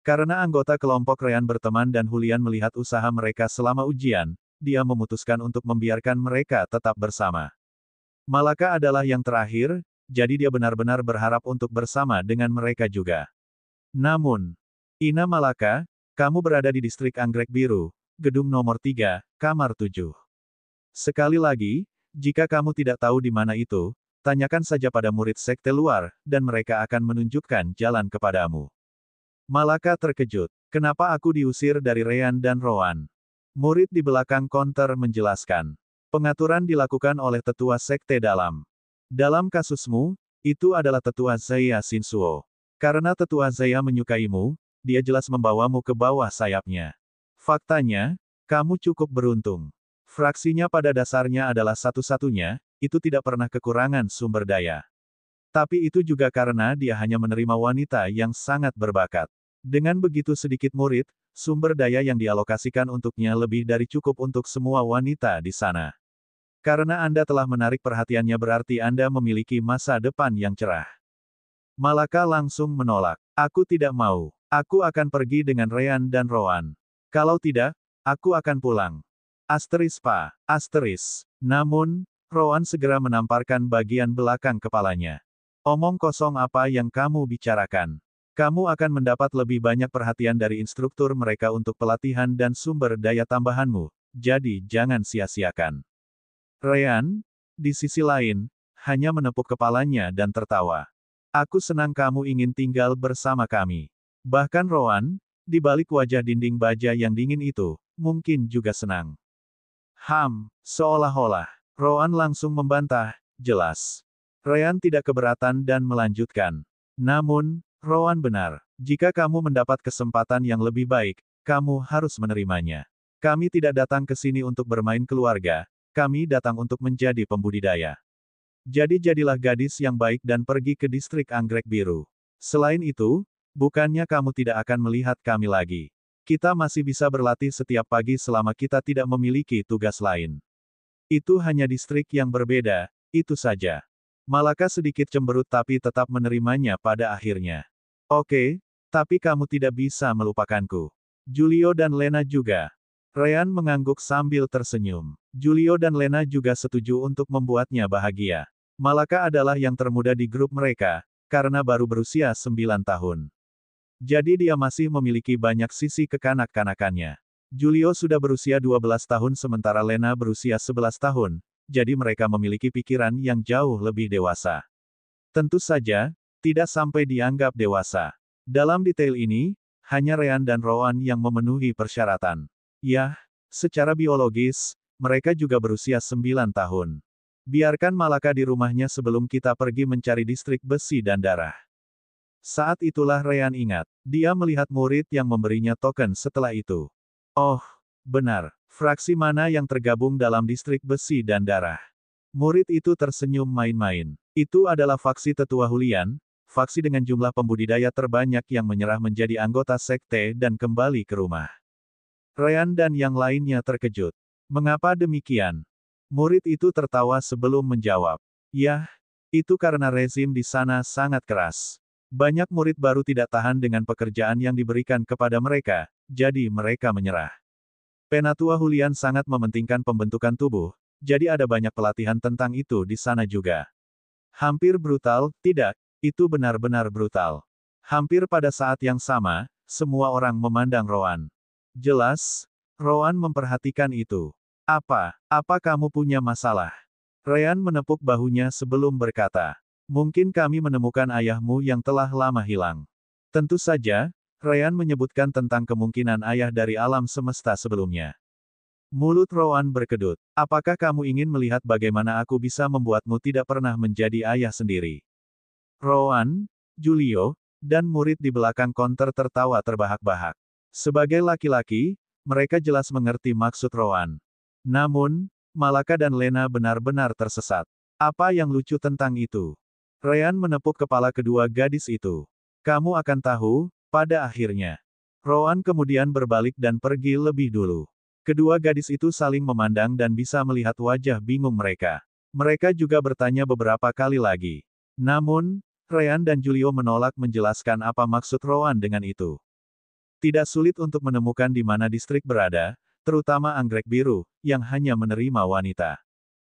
Karena anggota kelompok Ryan berteman dan Hulian melihat usaha mereka selama ujian, dia memutuskan untuk membiarkan mereka tetap bersama. Malaka adalah yang terakhir, jadi dia benar-benar berharap untuk bersama dengan mereka juga. Namun, Ina Malaka, kamu berada di distrik Anggrek Biru, gedung nomor 3, kamar 7. Sekali lagi, jika kamu tidak tahu di mana itu, tanyakan saja pada murid sekte luar, dan mereka akan menunjukkan jalan kepadamu. Malaka terkejut. Kenapa aku diusir dari Ryan dan Rowan? Murid di belakang konter menjelaskan. Pengaturan dilakukan oleh tetua sekte dalam. Dalam kasusmu, itu adalah tetua Zaya Shinsuo. Karena tetua Zaya menyukaimu, dia jelas membawamu ke bawah sayapnya. Faktanya, kamu cukup beruntung. Fraksinya pada dasarnya adalah satu-satunya, itu tidak pernah kekurangan sumber daya. Tapi itu juga karena dia hanya menerima wanita yang sangat berbakat. Dengan begitu sedikit murid, sumber daya yang dialokasikan untuknya lebih dari cukup untuk semua wanita di sana. Karena Anda telah menarik perhatiannya berarti Anda memiliki masa depan yang cerah. Malaka langsung menolak. Aku tidak mau. Aku akan pergi dengan Ryan dan Rowan. Kalau tidak, aku akan pulang. Asteris pa. Asteris. Namun, Rowan segera menamparkan bagian belakang kepalanya. Omong kosong apa yang kamu bicarakan? Kamu akan mendapat lebih banyak perhatian dari instruktur mereka untuk pelatihan dan sumber daya tambahanmu, jadi jangan sia-siakan. Ryan, di sisi lain, hanya menepuk kepalanya dan tertawa. Aku senang kamu ingin tinggal bersama kami. Bahkan Rowan, di balik wajah dinding baja yang dingin itu, mungkin juga senang. Seolah-olah. Rowan langsung membantah, jelas. Ryan tidak keberatan dan melanjutkan. Namun, Rowan benar. Jika kamu mendapat kesempatan yang lebih baik, kamu harus menerimanya. Kami tidak datang ke sini untuk bermain keluarga, kami datang untuk menjadi pembudidaya. Jadi jadilah gadis yang baik dan pergi ke distrik anggrek biru. Selain itu, bukannya kamu tidak akan melihat kami lagi. Kita masih bisa berlatih setiap pagi selama kita tidak memiliki tugas lain. Itu hanya distrik yang berbeda, itu saja. Malaka sedikit cemberut tapi tetap menerimanya pada akhirnya. Oke, tapi kamu tidak bisa melupakanku. Julio dan Lena juga. Ryan mengangguk sambil tersenyum. Julio dan Lena juga setuju untuk membuatnya bahagia. Malaka adalah yang termuda di grup mereka, karena baru berusia 9 tahun. Jadi dia masih memiliki banyak sisi kekanak-kanakannya. Julio sudah berusia 12 tahun sementara Lena berusia 11 tahun, jadi mereka memiliki pikiran yang jauh lebih dewasa. Tentu saja, tidak sampai dianggap dewasa. Dalam detail ini, hanya Ryan dan Rowan yang memenuhi persyaratan. Yah, secara biologis, mereka juga berusia 9 tahun. Biarkan Malaka di rumahnya sebelum kita pergi mencari distrik besi dan darah. Saat itulah Ryan ingat, dia melihat murid yang memberinya token setelah itu. Oh, benar. Fraksi mana yang tergabung dalam distrik besi dan darah? Murid itu tersenyum main-main. Itu adalah faksi tetua Hulian, faksi dengan jumlah pembudidaya terbanyak yang menyerah menjadi anggota sekte dan kembali ke rumah. Ryan dan yang lainnya terkejut. Mengapa demikian? Murid itu tertawa sebelum menjawab. Yah, itu karena rezim di sana sangat keras. Banyak murid baru tidak tahan dengan pekerjaan yang diberikan kepada mereka, jadi mereka menyerah. Penatua Hulian sangat mementingkan pembentukan tubuh, jadi ada banyak pelatihan tentang itu di sana juga. Hampir brutal, tidak, itu benar-benar brutal. Hampir pada saat yang sama, semua orang memandang Rowan. Jelas, Rowan memperhatikan itu. Apa kamu punya masalah? Ryan menepuk bahunya sebelum berkata. Mungkin kami menemukan ayahmu yang telah lama hilang. Tentu saja, Ryan menyebutkan tentang kemungkinan ayah dari alam semesta sebelumnya. Mulut Rowan berkedut. Apakah kamu ingin melihat bagaimana aku bisa membuatmu tidak pernah menjadi ayah sendiri? Rowan, Julio, dan murid di belakang konter tertawa terbahak-bahak. Sebagai laki-laki, mereka jelas mengerti maksud Rowan. Namun, Malaka dan Lena benar-benar tersesat. Apa yang lucu tentang itu? Ryan menepuk kepala kedua gadis itu. Kamu akan tahu, pada akhirnya. Rowan kemudian berbalik dan pergi lebih dulu. Kedua gadis itu saling memandang dan bisa melihat wajah bingung mereka. Mereka juga bertanya beberapa kali lagi. Namun, Ryan dan Julio menolak menjelaskan apa maksud Rowan dengan itu. Tidak sulit untuk menemukan di mana distrik berada, terutama anggrek biru, yang hanya menerima wanita.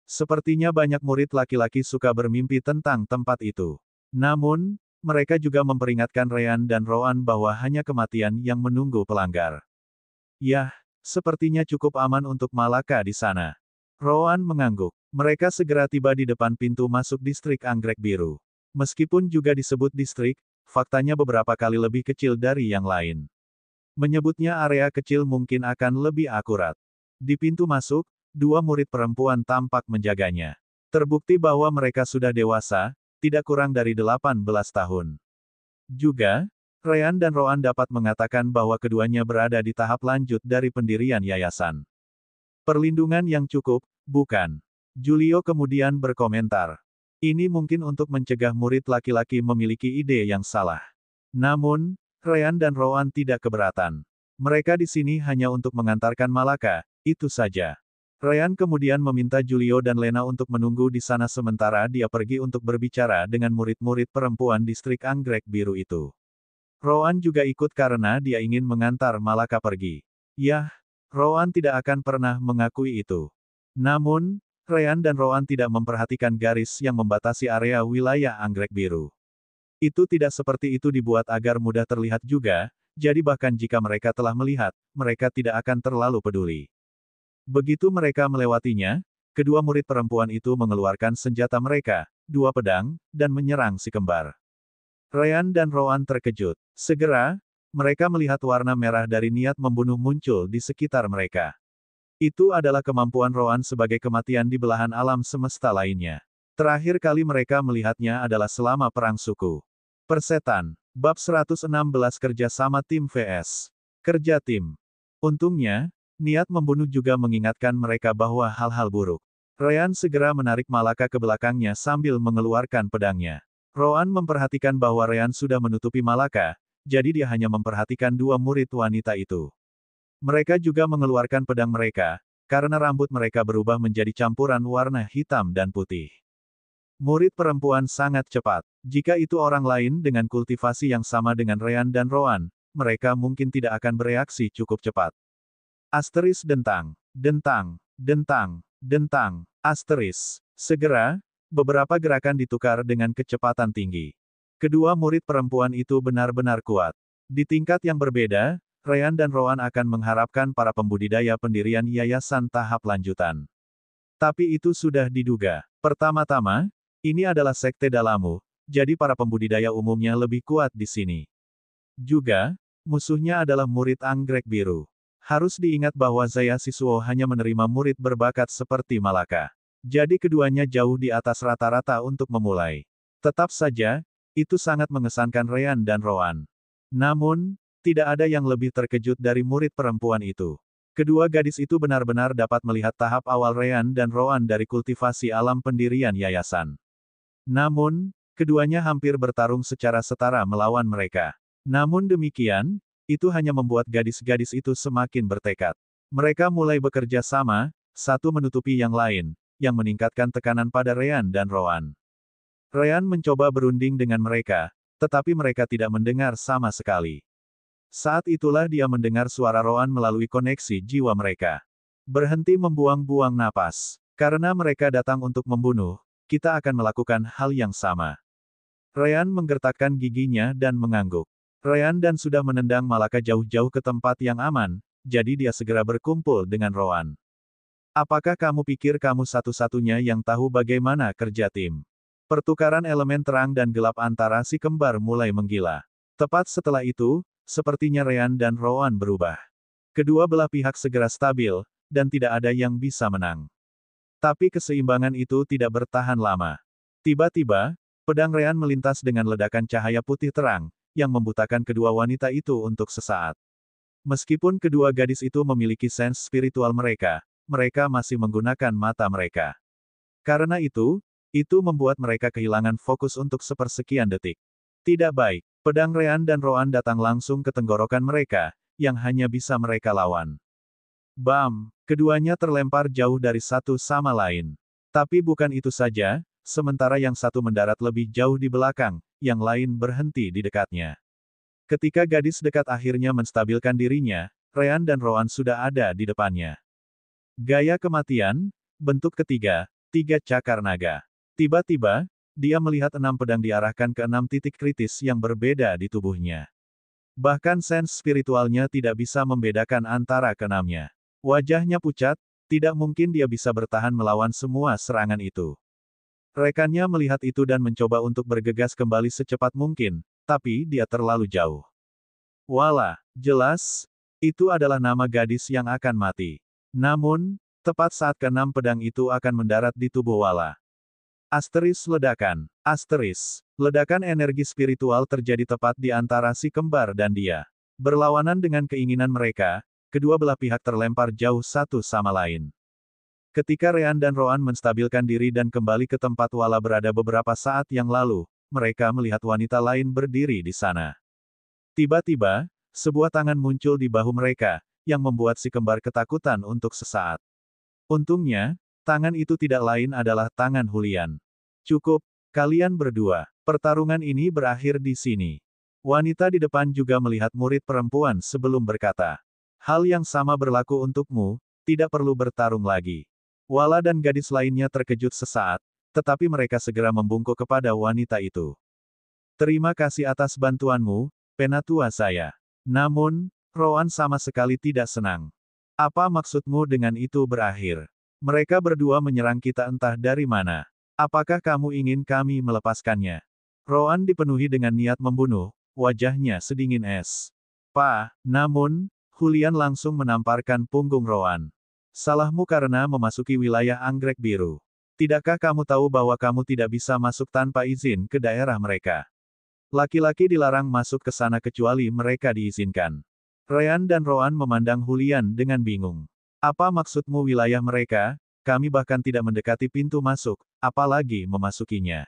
Sepertinya banyak murid laki-laki suka bermimpi tentang tempat itu. Namun, mereka juga memperingatkan Ryan dan Rowan bahwa hanya kematian yang menunggu pelanggar. Yah, sepertinya cukup aman untuk Malaka di sana. Rowan mengangguk. Mereka segera tiba di depan pintu masuk distrik anggrek biru. Meskipun juga disebut distrik, faktanya beberapa kali lebih kecil dari yang lain. Menyebutnya area kecil mungkin akan lebih akurat. Di pintu masuk, dua murid perempuan tampak menjaganya. Terbukti bahwa mereka sudah dewasa, tidak kurang dari 18 tahun. Juga, Ryan dan Rowan dapat mengatakan bahwa keduanya berada di tahap lanjut dari pendirian yayasan. Perlindungan yang cukup, bukan? Julio kemudian berkomentar. Ini mungkin untuk mencegah murid laki-laki memiliki ide yang salah. Namun, Ryan dan Rowan tidak keberatan. Mereka di sini hanya untuk mengantarkan Malaka, itu saja. Ryan kemudian meminta Julio dan Lena untuk menunggu di sana sementara dia pergi untuk berbicara dengan murid-murid perempuan distrik anggrek biru itu. Rowan juga ikut karena dia ingin mengantar Malaka pergi. Yah, Rowan tidak akan pernah mengakui itu. Namun, Ryan dan Rowan tidak memperhatikan garis yang membatasi area wilayah anggrek biru. Itu tidak seperti itu dibuat agar mudah terlihat juga, jadi bahkan jika mereka telah melihat, mereka tidak akan terlalu peduli. Begitu mereka melewatinya, kedua murid perempuan itu mengeluarkan senjata mereka, dua pedang, dan menyerang si kembar. Ryan dan Rowan terkejut. Segera, mereka melihat warna merah dari niat membunuh muncul di sekitar mereka. Itu adalah kemampuan Rowan sebagai kematian di belahan alam semesta lainnya. Terakhir kali mereka melihatnya adalah selama Perang Suku. Persetan. Bab 116 Kerja sama tim vs. Kerja tim. Untungnya, niat membunuh juga mengingatkan mereka bahwa hal-hal buruk Ryan segera menarik Malaka ke belakangnya sambil mengeluarkan pedangnya. Roan memperhatikan bahwa Ryan sudah menutupi Malaka, jadi dia hanya memperhatikan dua murid wanita itu. Mereka juga mengeluarkan pedang mereka, karena rambut mereka berubah menjadi campuran warna hitam dan putih. Murid perempuan sangat cepat. Jika itu orang lain dengan kultivasi yang sama dengan Ryan dan Roan, mereka mungkin tidak akan bereaksi cukup cepat. Asteris dentang, dentang, dentang, dentang, asteris. Segera, beberapa gerakan ditukar dengan kecepatan tinggi. Kedua murid perempuan itu benar-benar kuat. Di tingkat yang berbeda, Ryan dan Roan akan mengharapkan para pembudidaya pendirian yayasan tahap lanjutan. Tapi itu sudah diduga. Pertama-tama, ini adalah sekte Dalamu, jadi para pembudidaya umumnya lebih kuat di sini. Juga, musuhnya adalah murid anggrek biru. Harus diingat bahwa Zaya Sisuo hanya menerima murid berbakat seperti Malaka. Jadi keduanya jauh di atas rata-rata untuk memulai. Tetap saja, itu sangat mengesankan Ryan dan Roan. Namun, tidak ada yang lebih terkejut dari murid perempuan itu. Kedua gadis itu benar-benar dapat melihat tahap awal Ryan dan Roan dari kultivasi alam pendirian yayasan. Namun, keduanya hampir bertarung secara setara melawan mereka. Namun demikian, itu hanya membuat gadis-gadis itu semakin bertekad. Mereka mulai bekerja sama, satu menutupi yang lain, yang meningkatkan tekanan pada Ryan dan Roan. Ryan mencoba berunding dengan mereka, tetapi mereka tidak mendengar sama sekali. Saat itulah dia mendengar suara Roan melalui koneksi jiwa mereka. Berhenti membuang-buang napas. Karena mereka datang untuk membunuh, kita akan melakukan hal yang sama. Ryan menggertakkan giginya dan mengangguk. Ryan dan sudah menendang Malaka jauh-jauh ke tempat yang aman, jadi dia segera berkumpul dengan Roan. Apakah kamu pikir kamu satu-satunya yang tahu bagaimana kerja tim? Pertukaran elemen terang dan gelap antara si kembar mulai menggila. Tepat setelah itu, sepertinya Ryan dan Roan berubah. Kedua belah pihak segera stabil, dan tidak ada yang bisa menang. Tapi keseimbangan itu tidak bertahan lama. Tiba-tiba, pedang Ryan melintas dengan ledakan cahaya putih terang, yang membutakan kedua wanita itu untuk sesaat. Meskipun kedua gadis itu memiliki sens spiritual mereka, mereka masih menggunakan mata mereka. Karena itu membuat mereka kehilangan fokus untuk sepersekian detik. Tidak baik, pedang Ryan dan Roan datang langsung ke tenggorokan mereka, yang hanya bisa mereka lawan. Bam! Keduanya terlempar jauh dari satu sama lain. Tapi bukan itu saja, sementara yang satu mendarat lebih jauh di belakang, yang lain berhenti di dekatnya. Ketika gadis dekat akhirnya menstabilkan dirinya, Ryan dan Roan sudah ada di depannya. Gaya kematian, bentuk ketiga, tiga cakar naga. Tiba-tiba, dia melihat 6 pedang diarahkan ke 6 titik kritis yang berbeda di tubuhnya. Bahkan sens spiritualnya tidak bisa membedakan antara keenamnya. Wajahnya pucat, tidak mungkin dia bisa bertahan melawan semua serangan itu. Rekannya melihat itu dan mencoba untuk bergegas kembali secepat mungkin, tapi dia terlalu jauh. Wala, jelas, itu adalah nama gadis yang akan mati. Namun, tepat saat keenam pedang itu akan mendarat di tubuh Wala. Asteris ledakan, asteris. Ledakan energi spiritual terjadi tepat di antara si kembar dan dia. Berlawanan dengan keinginan mereka, kedua belah pihak terlempar jauh satu sama lain. Ketika Ryan dan Roan menstabilkan diri dan kembali ke tempat Wala berada beberapa saat yang lalu, mereka melihat wanita lain berdiri di sana. Tiba-tiba, sebuah tangan muncul di bahu mereka, yang membuat si kembar ketakutan untuk sesaat. Untungnya, tangan itu tidak lain adalah tangan Hulian. Cukup, kalian berdua. Pertarungan ini berakhir di sini. Wanita di depan juga melihat murid perempuan sebelum berkata. Hal yang sama berlaku untukmu, tidak perlu bertarung lagi. Wala dan gadis lainnya terkejut sesaat, tetapi mereka segera membungkuk kepada wanita itu. Terima kasih atas bantuanmu, penatua saya. Namun, Roan sama sekali tidak senang. Apa maksudmu dengan itu berakhir? Mereka berdua menyerang kita entah dari mana. Apakah kamu ingin kami melepaskannya? Roan dipenuhi dengan niat membunuh, wajahnya sedingin es. Namun, Hulian langsung menamparkan punggung Roan. Salahmu karena memasuki wilayah anggrek biru. Tidakkah kamu tahu bahwa kamu tidak bisa masuk tanpa izin ke daerah mereka? Laki-laki dilarang masuk ke sana kecuali mereka diizinkan. Ryan dan Roan memandang Hulian dengan bingung. Apa maksudmu wilayah mereka? kami bahkan tidak mendekati pintu masuk, apalagi memasukinya.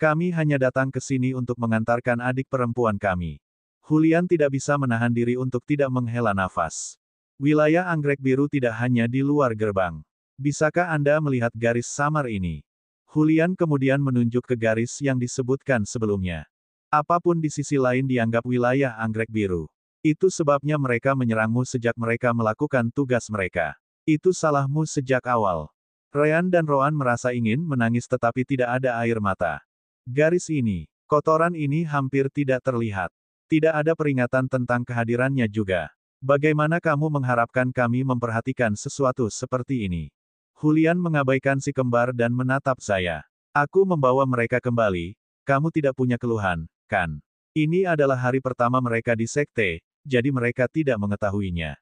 Kami hanya datang ke sini untuk mengantarkan adik perempuan kami. Julian tidak bisa menahan diri untuk tidak menghela nafas. Wilayah anggrek biru tidak hanya di luar gerbang. Bisakah Anda melihat garis samar ini? Julian kemudian menunjuk ke garis yang disebutkan sebelumnya. Apapun di sisi lain dianggap wilayah anggrek biru. Itu sebabnya mereka menyerangmu sejak mereka melakukan tugas mereka. Itu salahmu sejak awal. Ryan dan Rowan merasa ingin menangis tetapi tidak ada air mata. Garis ini, kotoran ini hampir tidak terlihat. Tidak ada peringatan tentang kehadirannya juga. Bagaimana kamu mengharapkan kami memperhatikan sesuatu seperti ini? Julian mengabaikan si kembar dan menatap saya. Aku membawa mereka kembali, kamu tidak punya keluhan, kan? Ini adalah hari pertama mereka di sekte, jadi mereka tidak mengetahuinya.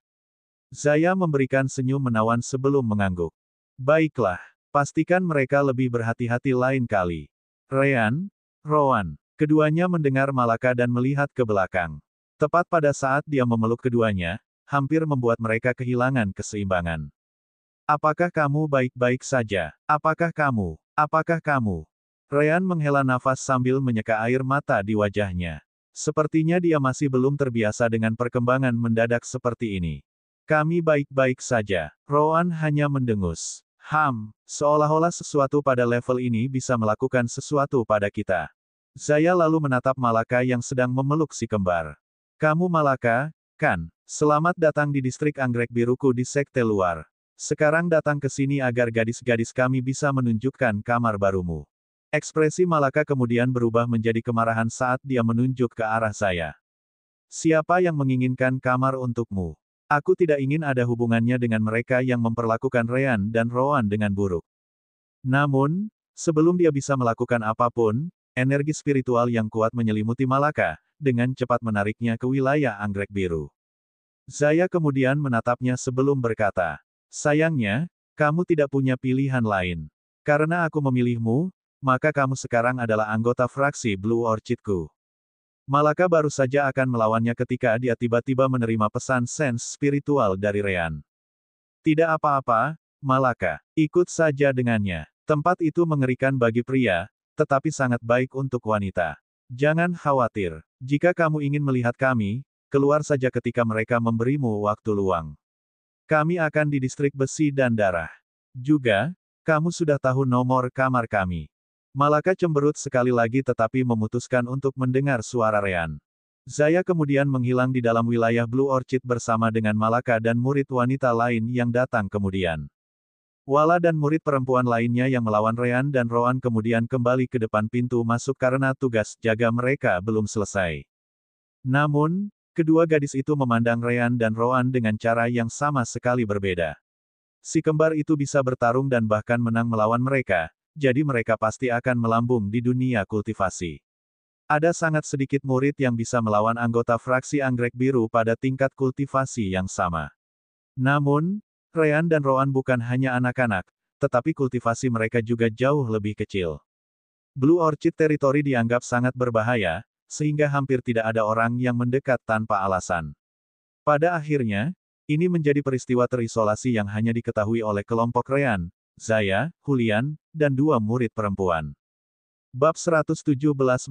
Saya memberikan senyum menawan sebelum mengangguk. Baiklah, pastikan mereka lebih berhati-hati lain kali. Ryan, Rowan, keduanya mendengar Malaka dan melihat ke belakang. Tepat pada saat dia memeluk keduanya, hampir membuat mereka kehilangan keseimbangan. Apakah kamu baik-baik saja? Apakah kamu? Apakah kamu? Ryan menghela nafas sambil menyeka air mata di wajahnya. Sepertinya dia masih belum terbiasa dengan perkembangan mendadak seperti ini. Kami baik-baik saja. Rowan hanya mendengus. Seolah-olah sesuatu pada level ini bisa melakukan sesuatu pada kita. Saya lalu menatap Malaka yang sedang memeluk si kembar. Kamu Malaka, kan? Selamat datang di distrik anggrek biruku di sekte luar. Sekarang datang ke sini agar gadis-gadis kami bisa menunjukkan kamar barumu. Ekspresi Malaka kemudian berubah menjadi kemarahan saat dia menunjuk ke arah saya. Siapa yang menginginkan kamar untukmu? Aku tidak ingin ada hubungannya dengan mereka yang memperlakukan Ryan dan Rowan dengan buruk. Namun, sebelum dia bisa melakukan apapun, energi spiritual yang kuat menyelimuti Malaka, dengan cepat menariknya ke wilayah anggrek biru. Saya kemudian menatapnya sebelum berkata, sayangnya, kamu tidak punya pilihan lain. Karena aku memilihmu, maka kamu sekarang adalah anggota fraksi Blue Orchid-ku. Malaka baru saja akan melawannya ketika dia tiba-tiba menerima pesan sense spiritual dari Ryan. Tidak apa-apa, Malaka, ikut saja dengannya. Tempat itu mengerikan bagi pria, tetapi sangat baik untuk wanita. Jangan khawatir, jika kamu ingin melihat kami, keluar saja ketika mereka memberimu waktu luang. Kami akan di distrik besi dan darah. Juga, kamu sudah tahu nomor kamar kami. Malaka cemberut sekali lagi tetapi memutuskan untuk mendengar suara Ryan. Zaya kemudian menghilang di dalam wilayah Blue Orchid bersama dengan Malaka dan murid wanita lain yang datang kemudian. Wala dan murid perempuan lainnya yang melawan Ryan dan Rowan kemudian kembali ke depan pintu masuk karena tugas jaga mereka belum selesai. Namun, kedua gadis itu memandang Ryan dan Rowan dengan cara yang sama sekali berbeda. Si kembar itu bisa bertarung dan bahkan menang melawan mereka, jadi mereka pasti akan melambung di dunia kultivasi. Ada sangat sedikit murid yang bisa melawan anggota fraksi anggrek biru pada tingkat kultivasi yang sama. Namun, Ryan dan Rowan bukan hanya anak-anak, tetapi kultivasi mereka juga jauh lebih kecil. Blue Orchid Territory dianggap sangat berbahaya, sehingga hampir tidak ada orang yang mendekat tanpa alasan. Pada akhirnya, ini menjadi peristiwa terisolasi yang hanya diketahui oleh kelompok Ryan, Zaya, Julian, dan dua murid perempuan. Bab 117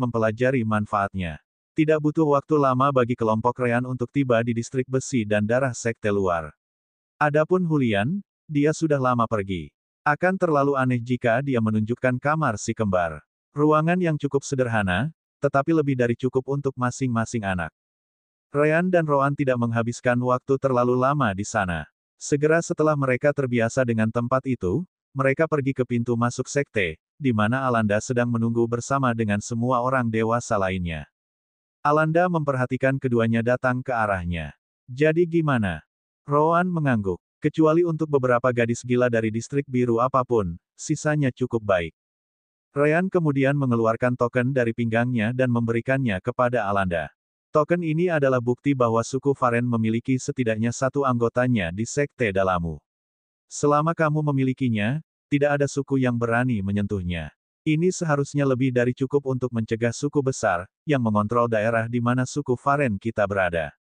mempelajari manfaatnya. Tidak butuh waktu lama bagi kelompok Ryan untuk tiba di distrik besi dan darah sekte luar. Adapun Julian, dia sudah lama pergi. Akan terlalu aneh jika dia menunjukkan kamar si kembar. Ruangan yang cukup sederhana, tetapi lebih dari cukup untuk masing-masing anak. Ryan dan Rowan tidak menghabiskan waktu terlalu lama di sana. Segera setelah mereka terbiasa dengan tempat itu, mereka pergi ke pintu masuk sekte, di mana Alanda sedang menunggu bersama dengan semua orang dewasa lainnya. Alanda memperhatikan keduanya datang ke arahnya. Jadi gimana? Rowan mengangguk. Kecuali untuk beberapa gadis gila dari distrik biru apapun, sisanya cukup baik. Ryan kemudian mengeluarkan token dari pinggangnya dan memberikannya kepada Alanda. Token ini adalah bukti bahwa suku Varen memiliki setidaknya satu anggotanya di sekte Dalamu. Selama kamu memilikinya, tidak ada suku yang berani menyentuhnya. Ini seharusnya lebih dari cukup untuk mencegah suku besar, yang mengontrol daerah di mana suku Varen kita berada.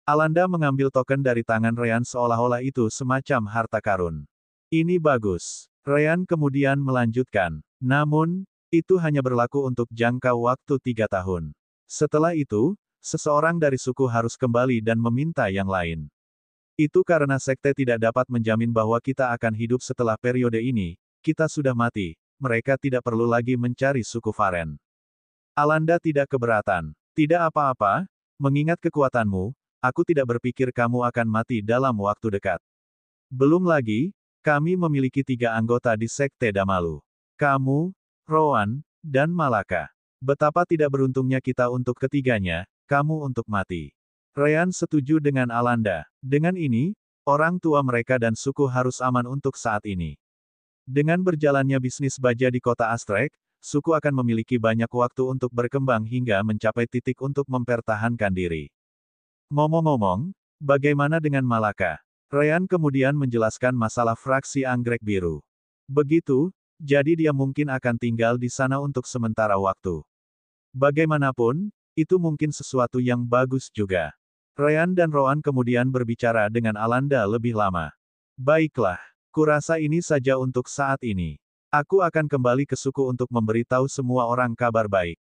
Alanda mengambil token dari tangan Ryan seolah-olah itu semacam harta karun. Ini bagus. Ryan kemudian melanjutkan. Namun, itu hanya berlaku untuk jangka waktu 3 tahun. Setelah itu, seseorang dari suku harus kembali dan meminta yang lain. Itu karena sekte tidak dapat menjamin bahwa kita akan hidup setelah periode ini. Kita sudah mati. Mereka tidak perlu lagi mencari suku Varen. Alanda tidak keberatan. Tidak apa-apa, mengingat kekuatanmu, aku tidak berpikir kamu akan mati dalam waktu dekat. Belum lagi, kami memiliki 3 anggota di Sekte Damalu. Kamu, Rowan, dan Malaka. Betapa tidak beruntungnya kita untuk ketiganya, kamu untuk mati. Ryan setuju dengan Alanda. Dengan ini, orang tua mereka dan suku harus aman untuk saat ini. Dengan berjalannya bisnis baja di kota Astrek, suku akan memiliki banyak waktu untuk berkembang hingga mencapai titik untuk mempertahankan diri. Ngomong-ngomong, bagaimana dengan Malaka? Ryan kemudian menjelaskan masalah fraksi anggrek biru. Begitu, jadi dia mungkin akan tinggal di sana untuk sementara waktu. Bagaimanapun, itu mungkin sesuatu yang bagus juga. Ryan dan Rowan kemudian berbicara dengan Alanda lebih lama. Baiklah, kurasa ini saja untuk saat ini. Aku akan kembali ke suku untuk memberitahu semua orang kabar baik.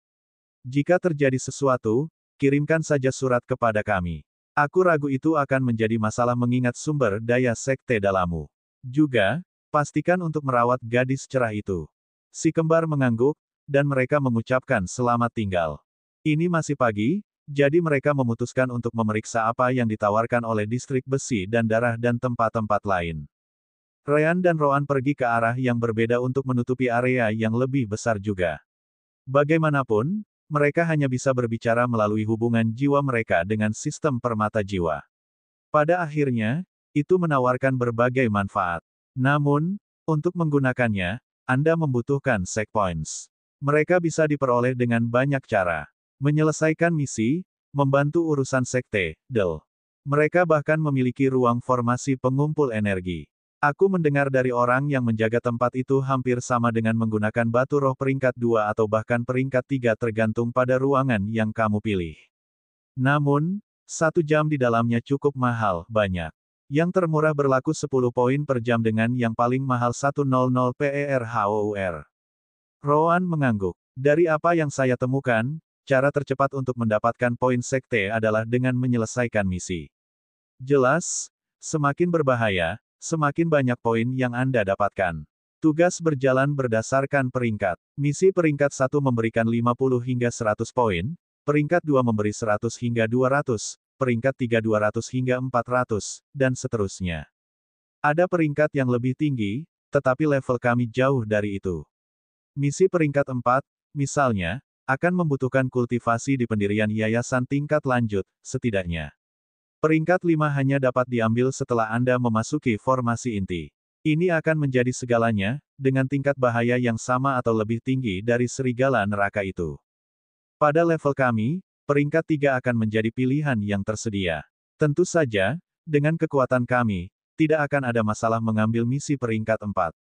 Jika terjadi sesuatu, kirimkan saja surat kepada kami. Aku ragu itu akan menjadi masalah mengingat sumber daya sekte dalammu. Juga, pastikan untuk merawat gadis cerah itu. Si kembar mengangguk, dan mereka mengucapkan selamat tinggal. Ini masih pagi, jadi mereka memutuskan untuk memeriksa apa yang ditawarkan oleh distrik besi dan darah dan tempat-tempat lain. Ryan dan Rowan pergi ke arah yang berbeda untuk menutupi area yang lebih besar juga. Bagaimanapun, mereka hanya bisa berbicara melalui hubungan jiwa mereka dengan sistem permata jiwa. Pada akhirnya, itu menawarkan berbagai manfaat. Namun, untuk menggunakannya, Anda membutuhkan checkpoints. Mereka bisa diperoleh dengan banyak cara. Menyelesaikan misi, membantu urusan sekte, DEL. Mereka bahkan memiliki ruang formasi pengumpul energi. Aku mendengar dari orang yang menjaga tempat itu hampir sama dengan menggunakan batu roh peringkat 2 atau bahkan peringkat 3 tergantung pada ruangan yang kamu pilih. Namun, 1 jam di dalamnya cukup mahal, banyak. Yang termurah berlaku 10 poin per jam dengan yang paling mahal 100 PERHOUR. Rowan mengangguk. Dari apa yang saya temukan, cara tercepat untuk mendapatkan poin sekte adalah dengan menyelesaikan misi. Jelas, semakin berbahaya, semakin banyak poin yang Anda dapatkan. Tugas berjalan berdasarkan peringkat. Misi peringkat 1 memberikan 50 hingga 100 poin, peringkat 2 memberi 100 hingga 200, peringkat 3 200 hingga 400, dan seterusnya. Ada peringkat yang lebih tinggi, tetapi level kami jauh dari itu. Misi peringkat 4, misalnya, akan membutuhkan kultivasi di pendirian yayasan tingkat lanjut, setidaknya. Peringkat 5 hanya dapat diambil setelah Anda memasuki formasi inti. Ini akan menjadi segalanya, dengan tingkat bahaya yang sama atau lebih tinggi dari serigala neraka itu. Pada level kami, peringkat 3 akan menjadi pilihan yang tersedia. Tentu saja, dengan kekuatan kami, tidak akan ada masalah mengambil misi peringkat 4.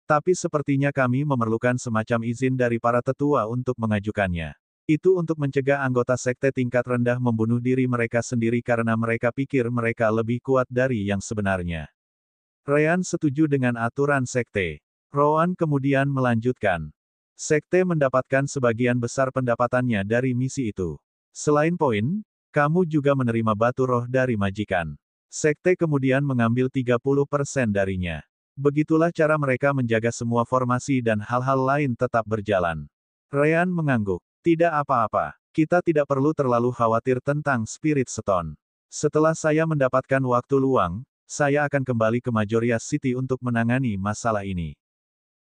Tapi sepertinya kami memerlukan semacam izin dari para tetua untuk mengajukannya. Itu untuk mencegah anggota sekte tingkat rendah membunuh diri mereka sendiri karena mereka pikir mereka lebih kuat dari yang sebenarnya. Ryan setuju dengan aturan sekte. Rowan kemudian melanjutkan. Sekte mendapatkan sebagian besar pendapatannya dari misi itu. Selain poin, kamu juga menerima batu roh dari majikan. Sekte kemudian mengambil 30% darinya. Begitulah cara mereka menjaga semua formasi dan hal-hal lain tetap berjalan. Ryan mengangguk. Tidak apa-apa. Kita tidak perlu terlalu khawatir tentang Spirit Stone. Setelah saya mendapatkan waktu luang, saya akan kembali ke Majoria City untuk menangani masalah ini.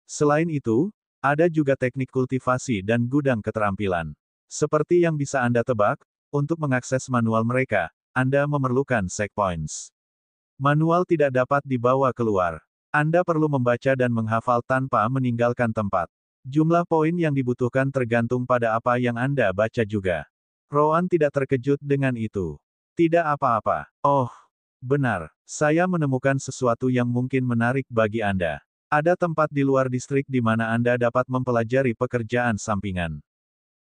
Selain itu, ada juga teknik kultivasi dan gudang keterampilan. Seperti yang bisa Anda tebak, untuk mengakses manual mereka, Anda memerlukan checkpoints. Manual tidak dapat dibawa keluar. Anda perlu membaca dan menghafal tanpa meninggalkan tempat. Jumlah poin yang dibutuhkan tergantung pada apa yang Anda baca juga. Rowan tidak terkejut dengan itu. Tidak apa-apa. Oh, benar. Saya menemukan sesuatu yang mungkin menarik bagi Anda. Ada tempat di luar distrik di mana Anda dapat mempelajari pekerjaan sampingan.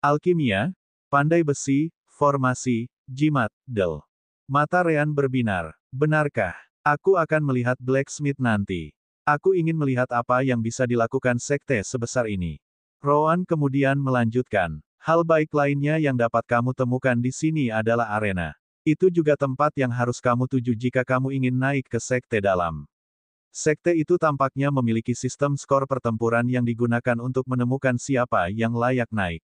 Alkimia, pandai besi, formasi, jimat, DEL. Mata Ryan berbinar. Benarkah? Aku akan melihat blacksmith nanti. Aku ingin melihat apa yang bisa dilakukan sekte sebesar ini. Rowan kemudian melanjutkan, hal baik lainnya yang dapat kamu temukan di sini adalah arena. Itu juga tempat yang harus kamu tuju jika kamu ingin naik ke sekte dalam. Sekte itu tampaknya memiliki sistem skor pertempuran yang digunakan untuk menemukan siapa yang layak naik.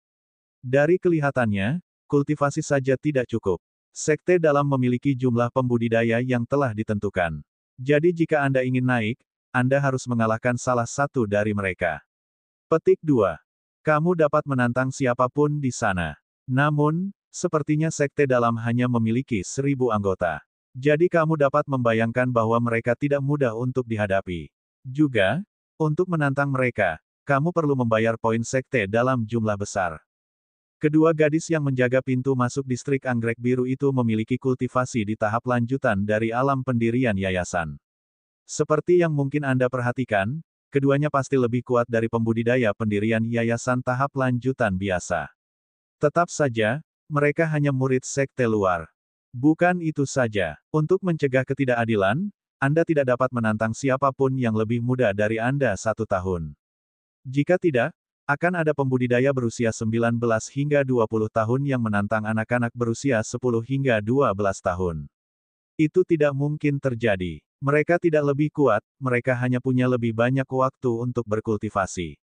Dari kelihatannya, kultivasi saja tidak cukup. Sekte dalam memiliki jumlah pembudidaya yang telah ditentukan. Jadi jika Anda ingin naik, Anda harus mengalahkan salah satu dari mereka. Petik 2. Kamu dapat menantang siapapun di sana. Namun, sepertinya sekte dalam hanya memiliki 1.000 anggota. Jadi kamu dapat membayangkan bahwa mereka tidak mudah untuk dihadapi. Juga, untuk menantang mereka, kamu perlu membayar poin sekte dalam jumlah besar. Kedua gadis yang menjaga pintu masuk distrik anggrek biru itu memiliki kultivasi di tahap lanjutan dari alam pendirian yayasan. Seperti yang mungkin Anda perhatikan, keduanya pasti lebih kuat dari pembudidaya pendirian yayasan tahap lanjutan biasa. Tetap saja, mereka hanya murid sekte luar. Bukan itu saja, untuk mencegah ketidakadilan, Anda tidak dapat menantang siapapun yang lebih muda dari Anda 1 tahun. Jika tidak, akan ada pembudidaya berusia 19 hingga 20 tahun yang menantang anak-anak berusia 10 hingga 12 tahun. Itu tidak mungkin terjadi. Mereka tidak lebih kuat, mereka hanya punya lebih banyak waktu untuk berkultivasi.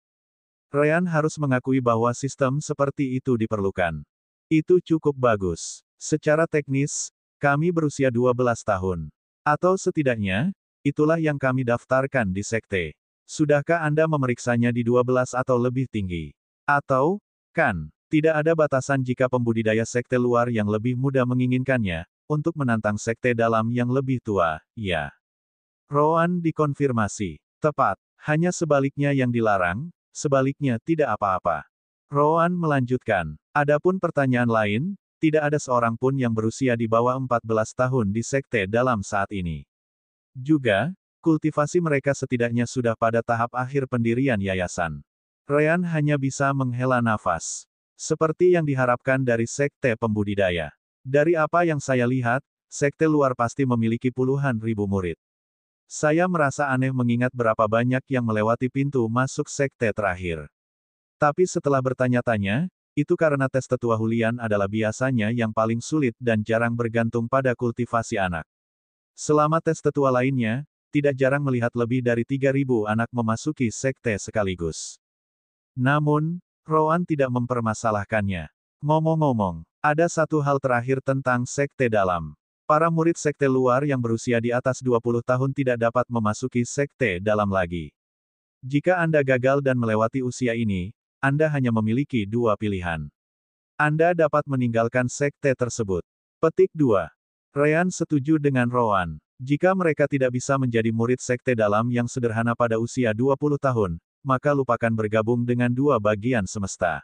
Ryan harus mengakui bahwa sistem seperti itu diperlukan. Itu cukup bagus. Secara teknis, kami berusia 12 tahun. Atau setidaknya, itulah yang kami daftarkan di sekte. Sudahkah Anda memeriksanya di 12 atau lebih tinggi? Atau, kan, tidak ada batasan jika pembudidaya sekte luar yang lebih muda menginginkannya, untuk menantang sekte dalam yang lebih tua, ya. Rowan dikonfirmasi. Tepat, hanya sebaliknya yang dilarang, sebaliknya tidak apa-apa. Rowan melanjutkan, adapun pertanyaan lain, tidak ada seorang pun yang berusia di bawah 14 tahun di sekte dalam saat ini. Juga, kultivasi mereka setidaknya sudah pada tahap akhir pendirian yayasan. Ryan hanya bisa menghela nafas. Seperti yang diharapkan dari sekte pembudidaya. Dari apa yang saya lihat, sekte luar pasti memiliki puluhan ribu murid. Saya merasa aneh mengingat berapa banyak yang melewati pintu masuk sekte terakhir. Tapi setelah bertanya-tanya, itu karena tes tetua Hulian adalah biasanya yang paling sulit dan jarang bergantung pada kultivasi anak. Selama tes tetua lainnya, tidak jarang melihat lebih dari 3.000 anak memasuki sekte sekaligus. Namun, Rowan tidak mempermasalahkannya. Ngomong-ngomong, ada satu hal terakhir tentang sekte dalam. Para murid sekte luar yang berusia di atas 20 tahun tidak dapat memasuki sekte dalam lagi. Jika Anda gagal dan melewati usia ini, Anda hanya memiliki 2 pilihan. Anda dapat meninggalkan sekte tersebut. Petik 2. Ryan setuju dengan Rowan. Jika mereka tidak bisa menjadi murid sekte dalam yang sederhana pada usia 20 tahun, maka lupakan bergabung dengan 2 bagian semesta.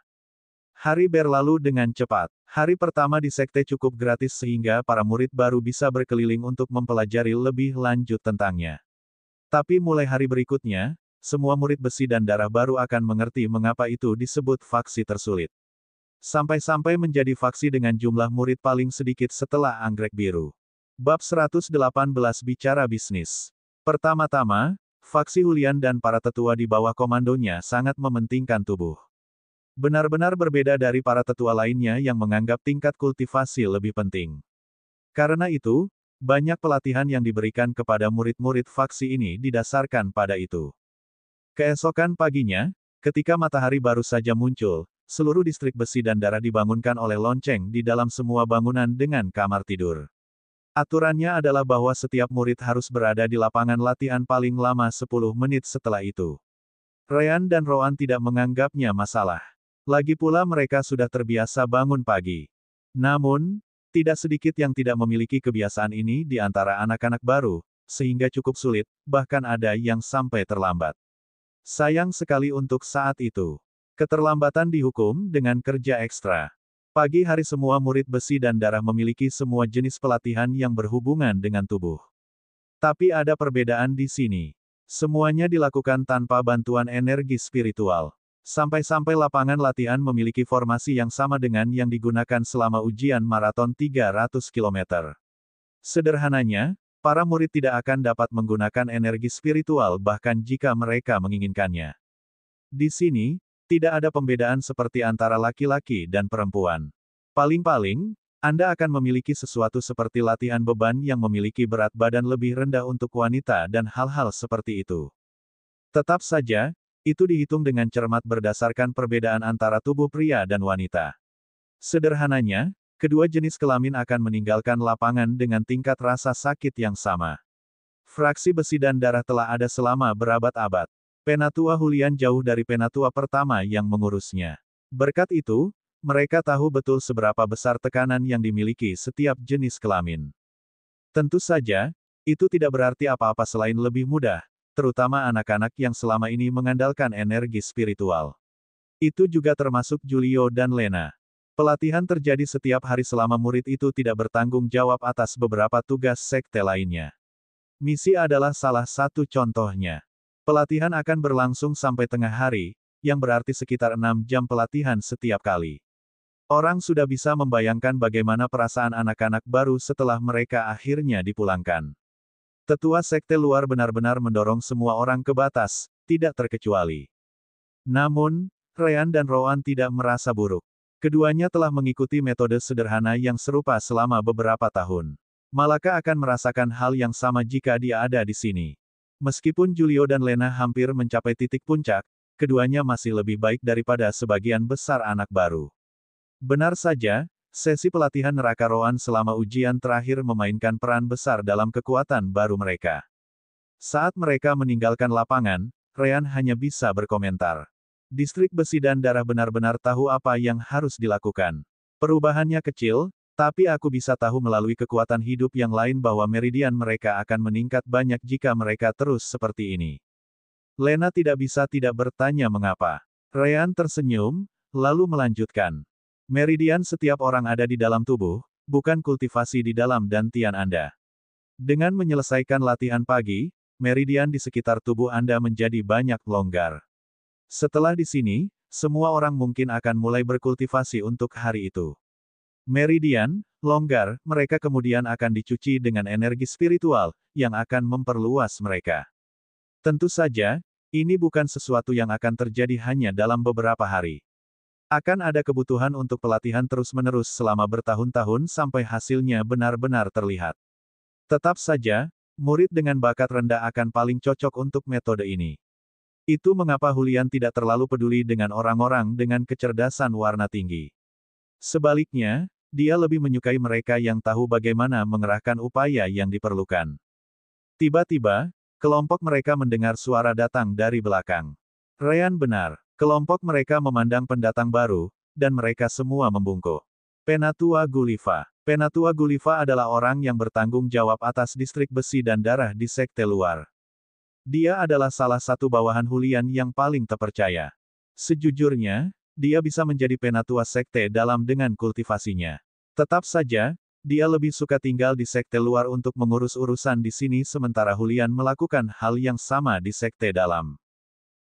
Hari berlalu dengan cepat. Hari pertama di sekte cukup gratis sehingga para murid baru bisa berkeliling untuk mempelajari lebih lanjut tentangnya. Tapi mulai hari berikutnya, semua murid besi dan darah baru akan mengerti mengapa itu disebut faksi tersulit. Sampai-sampai menjadi faksi dengan jumlah murid paling sedikit setelah anggrek biru. Bab 118 bicara bisnis. Pertama-tama, faksi Hulian dan para tetua di bawah komandonya sangat mementingkan tubuh. Benar-benar berbeda dari para tetua lainnya yang menganggap tingkat kultivasi lebih penting. Karena itu, banyak pelatihan yang diberikan kepada murid-murid faksi ini didasarkan pada itu. Keesokan paginya, ketika matahari baru saja muncul, seluruh distrik besi dan darah dibangunkan oleh lonceng di dalam semua bangunan dengan kamar tidur. Aturannya adalah bahwa setiap murid harus berada di lapangan latihan paling lama 10 menit setelah itu. Ryan dan Rowan tidak menganggapnya masalah. Lagi pula mereka sudah terbiasa bangun pagi. Namun, tidak sedikit yang tidak memiliki kebiasaan ini di antara anak-anak baru, sehingga cukup sulit, bahkan ada yang sampai terlambat. Sayang sekali untuk saat itu. Keterlambatan dihukum dengan kerja ekstra. Pagi hari semua murid besi dan darah memiliki semua jenis pelatihan yang berhubungan dengan tubuh. Tapi ada perbedaan di sini. Semuanya dilakukan tanpa bantuan energi spiritual. Sampai-sampai lapangan latihan memiliki formasi yang sama dengan yang digunakan selama ujian maraton 300 km. Sederhananya, Para murid tidak akan dapat menggunakan energi spiritual bahkan jika mereka menginginkannya. Di sini, tidak ada pembedaan seperti antara laki-laki dan perempuan. Paling-paling, Anda akan memiliki sesuatu seperti latihan beban yang memiliki berat badan lebih rendah untuk wanita dan hal-hal seperti itu. Tetap saja, itu dihitung dengan cermat berdasarkan perbedaan antara tubuh pria dan wanita. Sederhananya, kedua jenis kelamin akan meninggalkan lapangan dengan tingkat rasa sakit yang sama. Fraksi besi dan darah telah ada selama berabad-abad. Penatua Hulian jauh dari penatua pertama yang mengurusnya. Berkat itu, mereka tahu betul seberapa besar tekanan yang dimiliki setiap jenis kelamin. Tentu saja, itu tidak berarti apa-apa selain lebih mudah, terutama anak-anak yang selama ini mengandalkan energi spiritual. Itu juga termasuk Julio dan Lena. Pelatihan terjadi setiap hari selama murid itu tidak bertanggung jawab atas beberapa tugas sekte lainnya. Misi adalah salah satu contohnya. Pelatihan akan berlangsung sampai tengah hari, yang berarti sekitar 6 jam pelatihan setiap kali. Orang sudah bisa membayangkan bagaimana perasaan anak-anak baru setelah mereka akhirnya dipulangkan. Tetua sekte luar benar-benar mendorong semua orang ke batas, tidak terkecuali. Namun, Ryan dan Rowan tidak merasa buruk. Keduanya telah mengikuti metode sederhana yang serupa selama beberapa tahun. Malaka akan merasakan hal yang sama jika dia ada di sini. Meskipun Julio dan Lena hampir mencapai titik puncak, keduanya masih lebih baik daripada sebagian besar anak baru. Benar saja, sesi pelatihan neraka Rowan selama ujian terakhir memainkan peran besar dalam kekuatan baru mereka. Saat mereka meninggalkan lapangan, Ryan hanya bisa berkomentar. Distrik besi dan darah benar-benar tahu apa yang harus dilakukan. Perubahannya kecil, tapi aku bisa tahu melalui kekuatan hidup yang lain bahwa meridian mereka akan meningkat banyak jika mereka terus seperti ini. Lena tidak bisa tidak bertanya mengapa. Ryan tersenyum, lalu melanjutkan. Meridian setiap orang ada di dalam tubuh, bukan kultivasi di dalam dantian Anda. Dengan menyelesaikan latihan pagi, meridian di sekitar tubuh Anda menjadi banyak longgar. Setelah di sini, semua orang mungkin akan mulai berkultivasi untuk hari itu. Meridian, longgar, mereka kemudian akan dicuci dengan energi spiritual, yang akan memperluas mereka. Tentu saja, ini bukan sesuatu yang akan terjadi hanya dalam beberapa hari. Akan ada kebutuhan untuk pelatihan terus-menerus selama bertahun-tahun sampai hasilnya benar-benar terlihat. Tetap saja, murid dengan bakat rendah akan paling cocok untuk metode ini. Itu mengapa Hulian tidak terlalu peduli dengan orang-orang dengan kecerdasan warna tinggi. Sebaliknya, dia lebih menyukai mereka yang tahu bagaimana mengerahkan upaya yang diperlukan. Tiba-tiba, kelompok mereka mendengar suara datang dari belakang. Ryan benar. Kelompok mereka memandang pendatang baru, dan mereka semua membungkuk. Penatua Gulliva. Penatua Gulliva adalah orang yang bertanggung jawab atas distrik besi dan darah di sekte luar. Dia adalah salah satu bawahan Hulian yang paling terpercaya. Sejujurnya, dia bisa menjadi penatua sekte dalam dengan kultivasinya. Tetap saja, dia lebih suka tinggal di sekte luar untuk mengurus urusan di sini sementara Hulian melakukan hal yang sama di sekte dalam.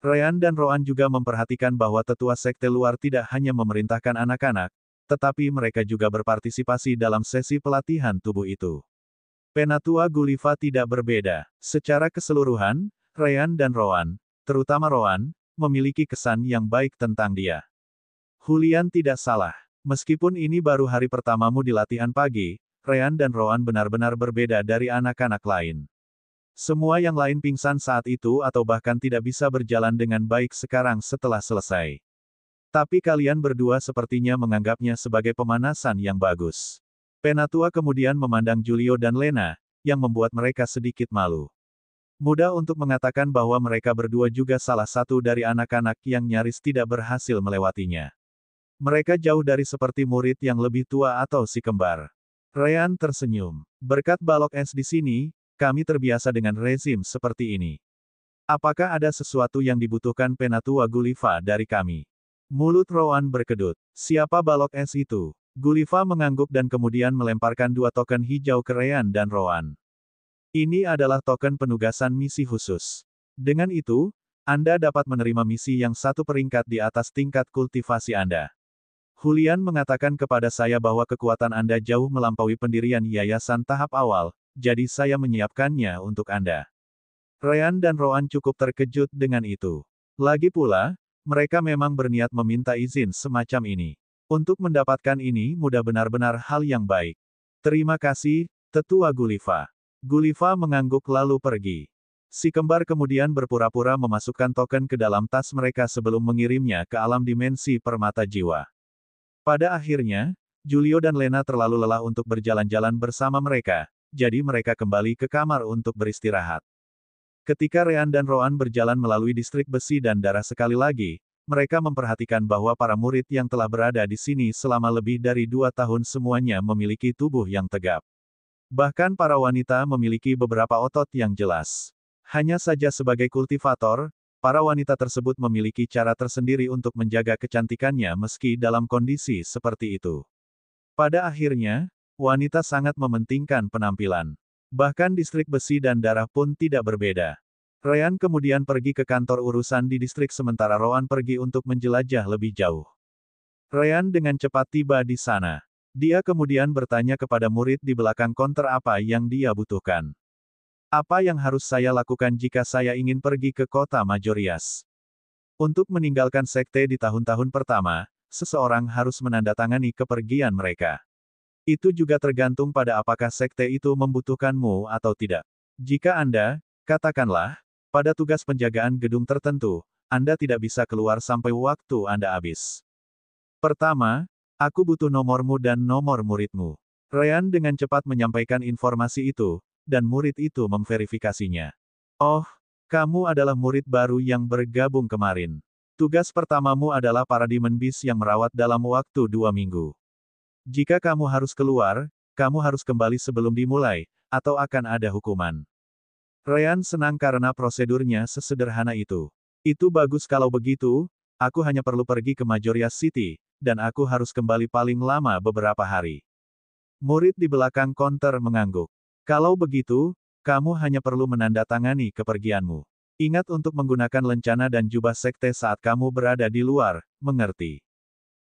Ryan dan Rowan juga memperhatikan bahwa tetua sekte luar tidak hanya memerintahkan anak-anak, tetapi mereka juga berpartisipasi dalam sesi pelatihan tubuh itu. Penatua Gulliva tidak berbeda. Secara keseluruhan, Ryan dan Rowan, terutama Rowan, memiliki kesan yang baik tentang dia. Hulian tidak salah. Meskipun ini baru hari pertamamu di latihan pagi, Ryan dan Rowan benar-benar berbeda dari anak-anak lain. Semua yang lain pingsan saat itu atau bahkan tidak bisa berjalan dengan baik sekarang setelah selesai. Tapi kalian berdua sepertinya menganggapnya sebagai pemanasan yang bagus. Penatua kemudian memandang Julio dan Lena, yang membuat mereka sedikit malu. Mudah untuk mengatakan bahwa mereka berdua juga salah satu dari anak-anak yang nyaris tidak berhasil melewatinya. Mereka jauh dari seperti murid yang lebih tua atau si kembar. Ryan tersenyum. Berkat balok es di sini, kami terbiasa dengan rezim seperti ini. Apakah ada sesuatu yang dibutuhkan Penatua Gulliva dari kami? Mulut Rowan berkedut. Siapa balok es itu? Gulliva mengangguk dan kemudian melemparkan 2 token hijau ke Ryan dan Rowan. Ini adalah token penugasan misi khusus. Dengan itu, Anda dapat menerima misi yang 1 peringkat di atas tingkat kultivasi Anda. Hulian mengatakan kepada saya bahwa kekuatan Anda jauh melampaui pendirian yayasan tahap awal, jadi saya menyiapkannya untuk Anda. Ryan dan Roan cukup terkejut dengan itu. Lagi pula, mereka memang berniat meminta izin semacam ini. Untuk mendapatkan ini mudah benar-benar hal yang baik. Terima kasih, Tetua Gulliver. Gulliver mengangguk lalu pergi. Si kembar kemudian berpura-pura memasukkan token ke dalam tas mereka sebelum mengirimnya ke alam dimensi permata jiwa. Pada akhirnya, Julio dan Lena terlalu lelah untuk berjalan-jalan bersama mereka, jadi mereka kembali ke kamar untuk beristirahat. Ketika Ryan dan Roan berjalan melalui distrik besi dan darah sekali lagi, mereka memperhatikan bahwa para murid yang telah berada di sini selama lebih dari 2 tahun semuanya memiliki tubuh yang tegap. Bahkan para wanita memiliki beberapa otot yang jelas. Hanya saja sebagai kultivator, para wanita tersebut memiliki cara tersendiri untuk menjaga kecantikannya meski dalam kondisi seperti itu. Pada akhirnya, wanita sangat mementingkan penampilan. Bahkan distrik besi dan darah pun tidak berbeda. Ryan kemudian pergi ke kantor urusan di distrik sementara Roan pergi untuk menjelajah lebih jauh. Ryan dengan cepat tiba di sana. Dia kemudian bertanya kepada murid di belakang konter apa yang dia butuhkan. Apa yang harus saya lakukan jika saya ingin pergi ke kota Majorias? Untuk meninggalkan sekte di tahun-tahun pertama, seseorang harus menandatangani kepergian mereka. Itu juga tergantung pada apakah sekte itu membutuhkanmu atau tidak. Jika Anda, katakanlah, pada tugas penjagaan gedung tertentu, Anda tidak bisa keluar sampai waktu Anda habis. Pertama, aku butuh nomormu dan nomor muridmu. Ryan dengan cepat menyampaikan informasi itu, dan murid itu memverifikasinya. Oh, kamu adalah murid baru yang bergabung kemarin. Tugas pertamamu adalah para Demon Beast yang merawat dalam waktu 2 minggu. Jika kamu harus keluar, kamu harus kembali sebelum dimulai, atau akan ada hukuman. Ryan senang karena prosedurnya sesederhana itu. Itu bagus kalau begitu, aku hanya perlu pergi ke Majorias City, dan aku harus kembali paling lama beberapa hari. Murid di belakang konter mengangguk. Kalau begitu, kamu hanya perlu menandatangani kepergianmu. Ingat untuk menggunakan lencana dan jubah sekte saat kamu berada di luar, mengerti?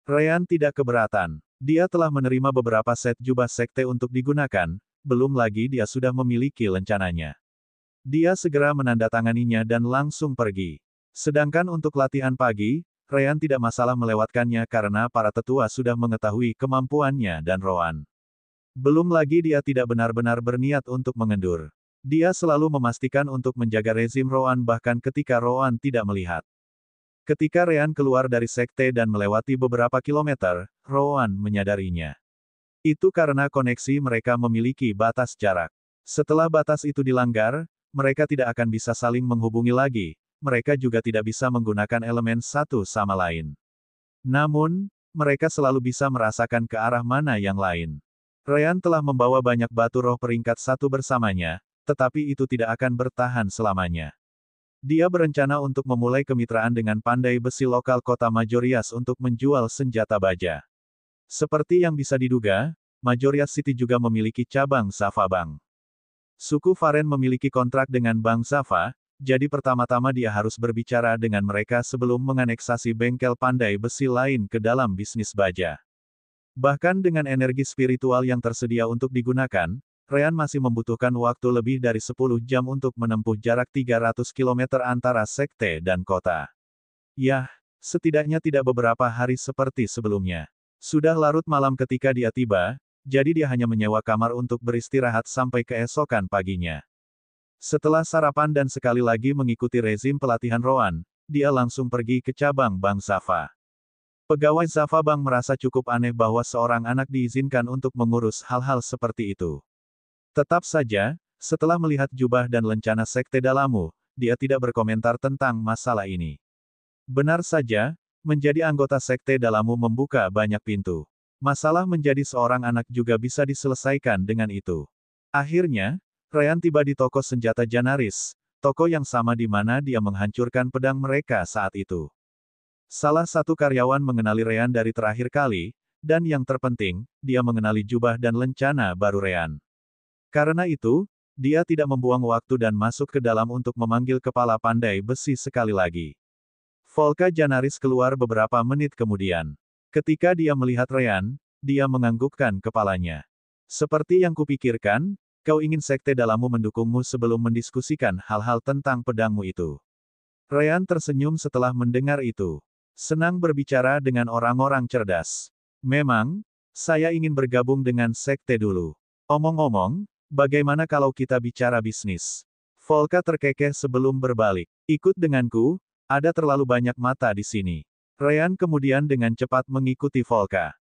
Ryan tidak keberatan. Dia telah menerima beberapa set jubah sekte untuk digunakan, belum lagi dia sudah memiliki lencananya. Dia segera menandatanganinya dan langsung pergi. Sedangkan untuk latihan pagi, Ryan tidak masalah melewatkannya karena para tetua sudah mengetahui kemampuannya dan Roan. Belum lagi dia tidak benar-benar berniat untuk mengendur. Dia selalu memastikan untuk menjaga rezim Roan bahkan ketika Roan tidak melihat. Ketika Ryan keluar dari sekte dan melewati beberapa kilometer, Roan menyadarinya. Itu karena koneksi mereka memiliki batas jarak. Setelah batas itu dilanggar, mereka tidak akan bisa saling menghubungi lagi, mereka juga tidak bisa menggunakan elemen satu sama lain. Namun, mereka selalu bisa merasakan ke arah mana yang lain. Ryan telah membawa banyak batu roh peringkat 1 bersamanya, tetapi itu tidak akan bertahan selamanya. Dia berencana untuk memulai kemitraan dengan pandai besi lokal kota Majorias untuk menjual senjata baja. Seperti yang bisa diduga, Majorias City juga memiliki cabang Zava Bank. Suku Varen memiliki kontrak dengan Bank Zava, jadi pertama-tama dia harus berbicara dengan mereka sebelum menganeksasi bengkel pandai besi lain ke dalam bisnis baja. Bahkan dengan energi spiritual yang tersedia untuk digunakan, Ryan masih membutuhkan waktu lebih dari 10 jam untuk menempuh jarak 300 km antara sekte dan kota. Yah, setidaknya tidak beberapa hari seperti sebelumnya. Sudah larut malam ketika dia tiba, jadi dia hanya menyewa kamar untuk beristirahat sampai keesokan paginya. Setelah sarapan dan sekali lagi mengikuti rezim pelatihan Roan, dia langsung pergi ke cabang Bank Zava. Pegawai Zava Bank merasa cukup aneh bahwa seorang anak diizinkan untuk mengurus hal-hal seperti itu. Tetap saja, setelah melihat jubah dan lencana sekte Dalamu, dia tidak berkomentar tentang masalah ini. Benar saja, menjadi anggota sekte Dalamu membuka banyak pintu. Masalah menjadi seorang anak juga bisa diselesaikan dengan itu. Akhirnya, Ryan tiba di toko senjata Janaris, toko yang sama di mana dia menghancurkan pedang mereka saat itu. Salah satu karyawan mengenali Ryan dari terakhir kali, dan yang terpenting, dia mengenali jubah dan lencana baru Ryan. Karena itu, dia tidak membuang waktu dan masuk ke dalam untuk memanggil kepala pandai besi sekali lagi. Volka Janaris keluar beberapa menit kemudian. Ketika dia melihat Ryan, dia menganggukkan kepalanya. Seperti yang kupikirkan, Kau ingin sekte dalammu mendukungmu sebelum mendiskusikan hal-hal tentang pedangmu itu. Ryan tersenyum setelah mendengar itu. Senang berbicara dengan orang-orang cerdas. Memang, saya ingin bergabung dengan sekte dulu. Omong-omong, bagaimana kalau kita bicara bisnis? Volka terkekeh sebelum berbalik. Ikut denganku, ada terlalu banyak mata di sini. Ryan kemudian dengan cepat mengikuti Volka.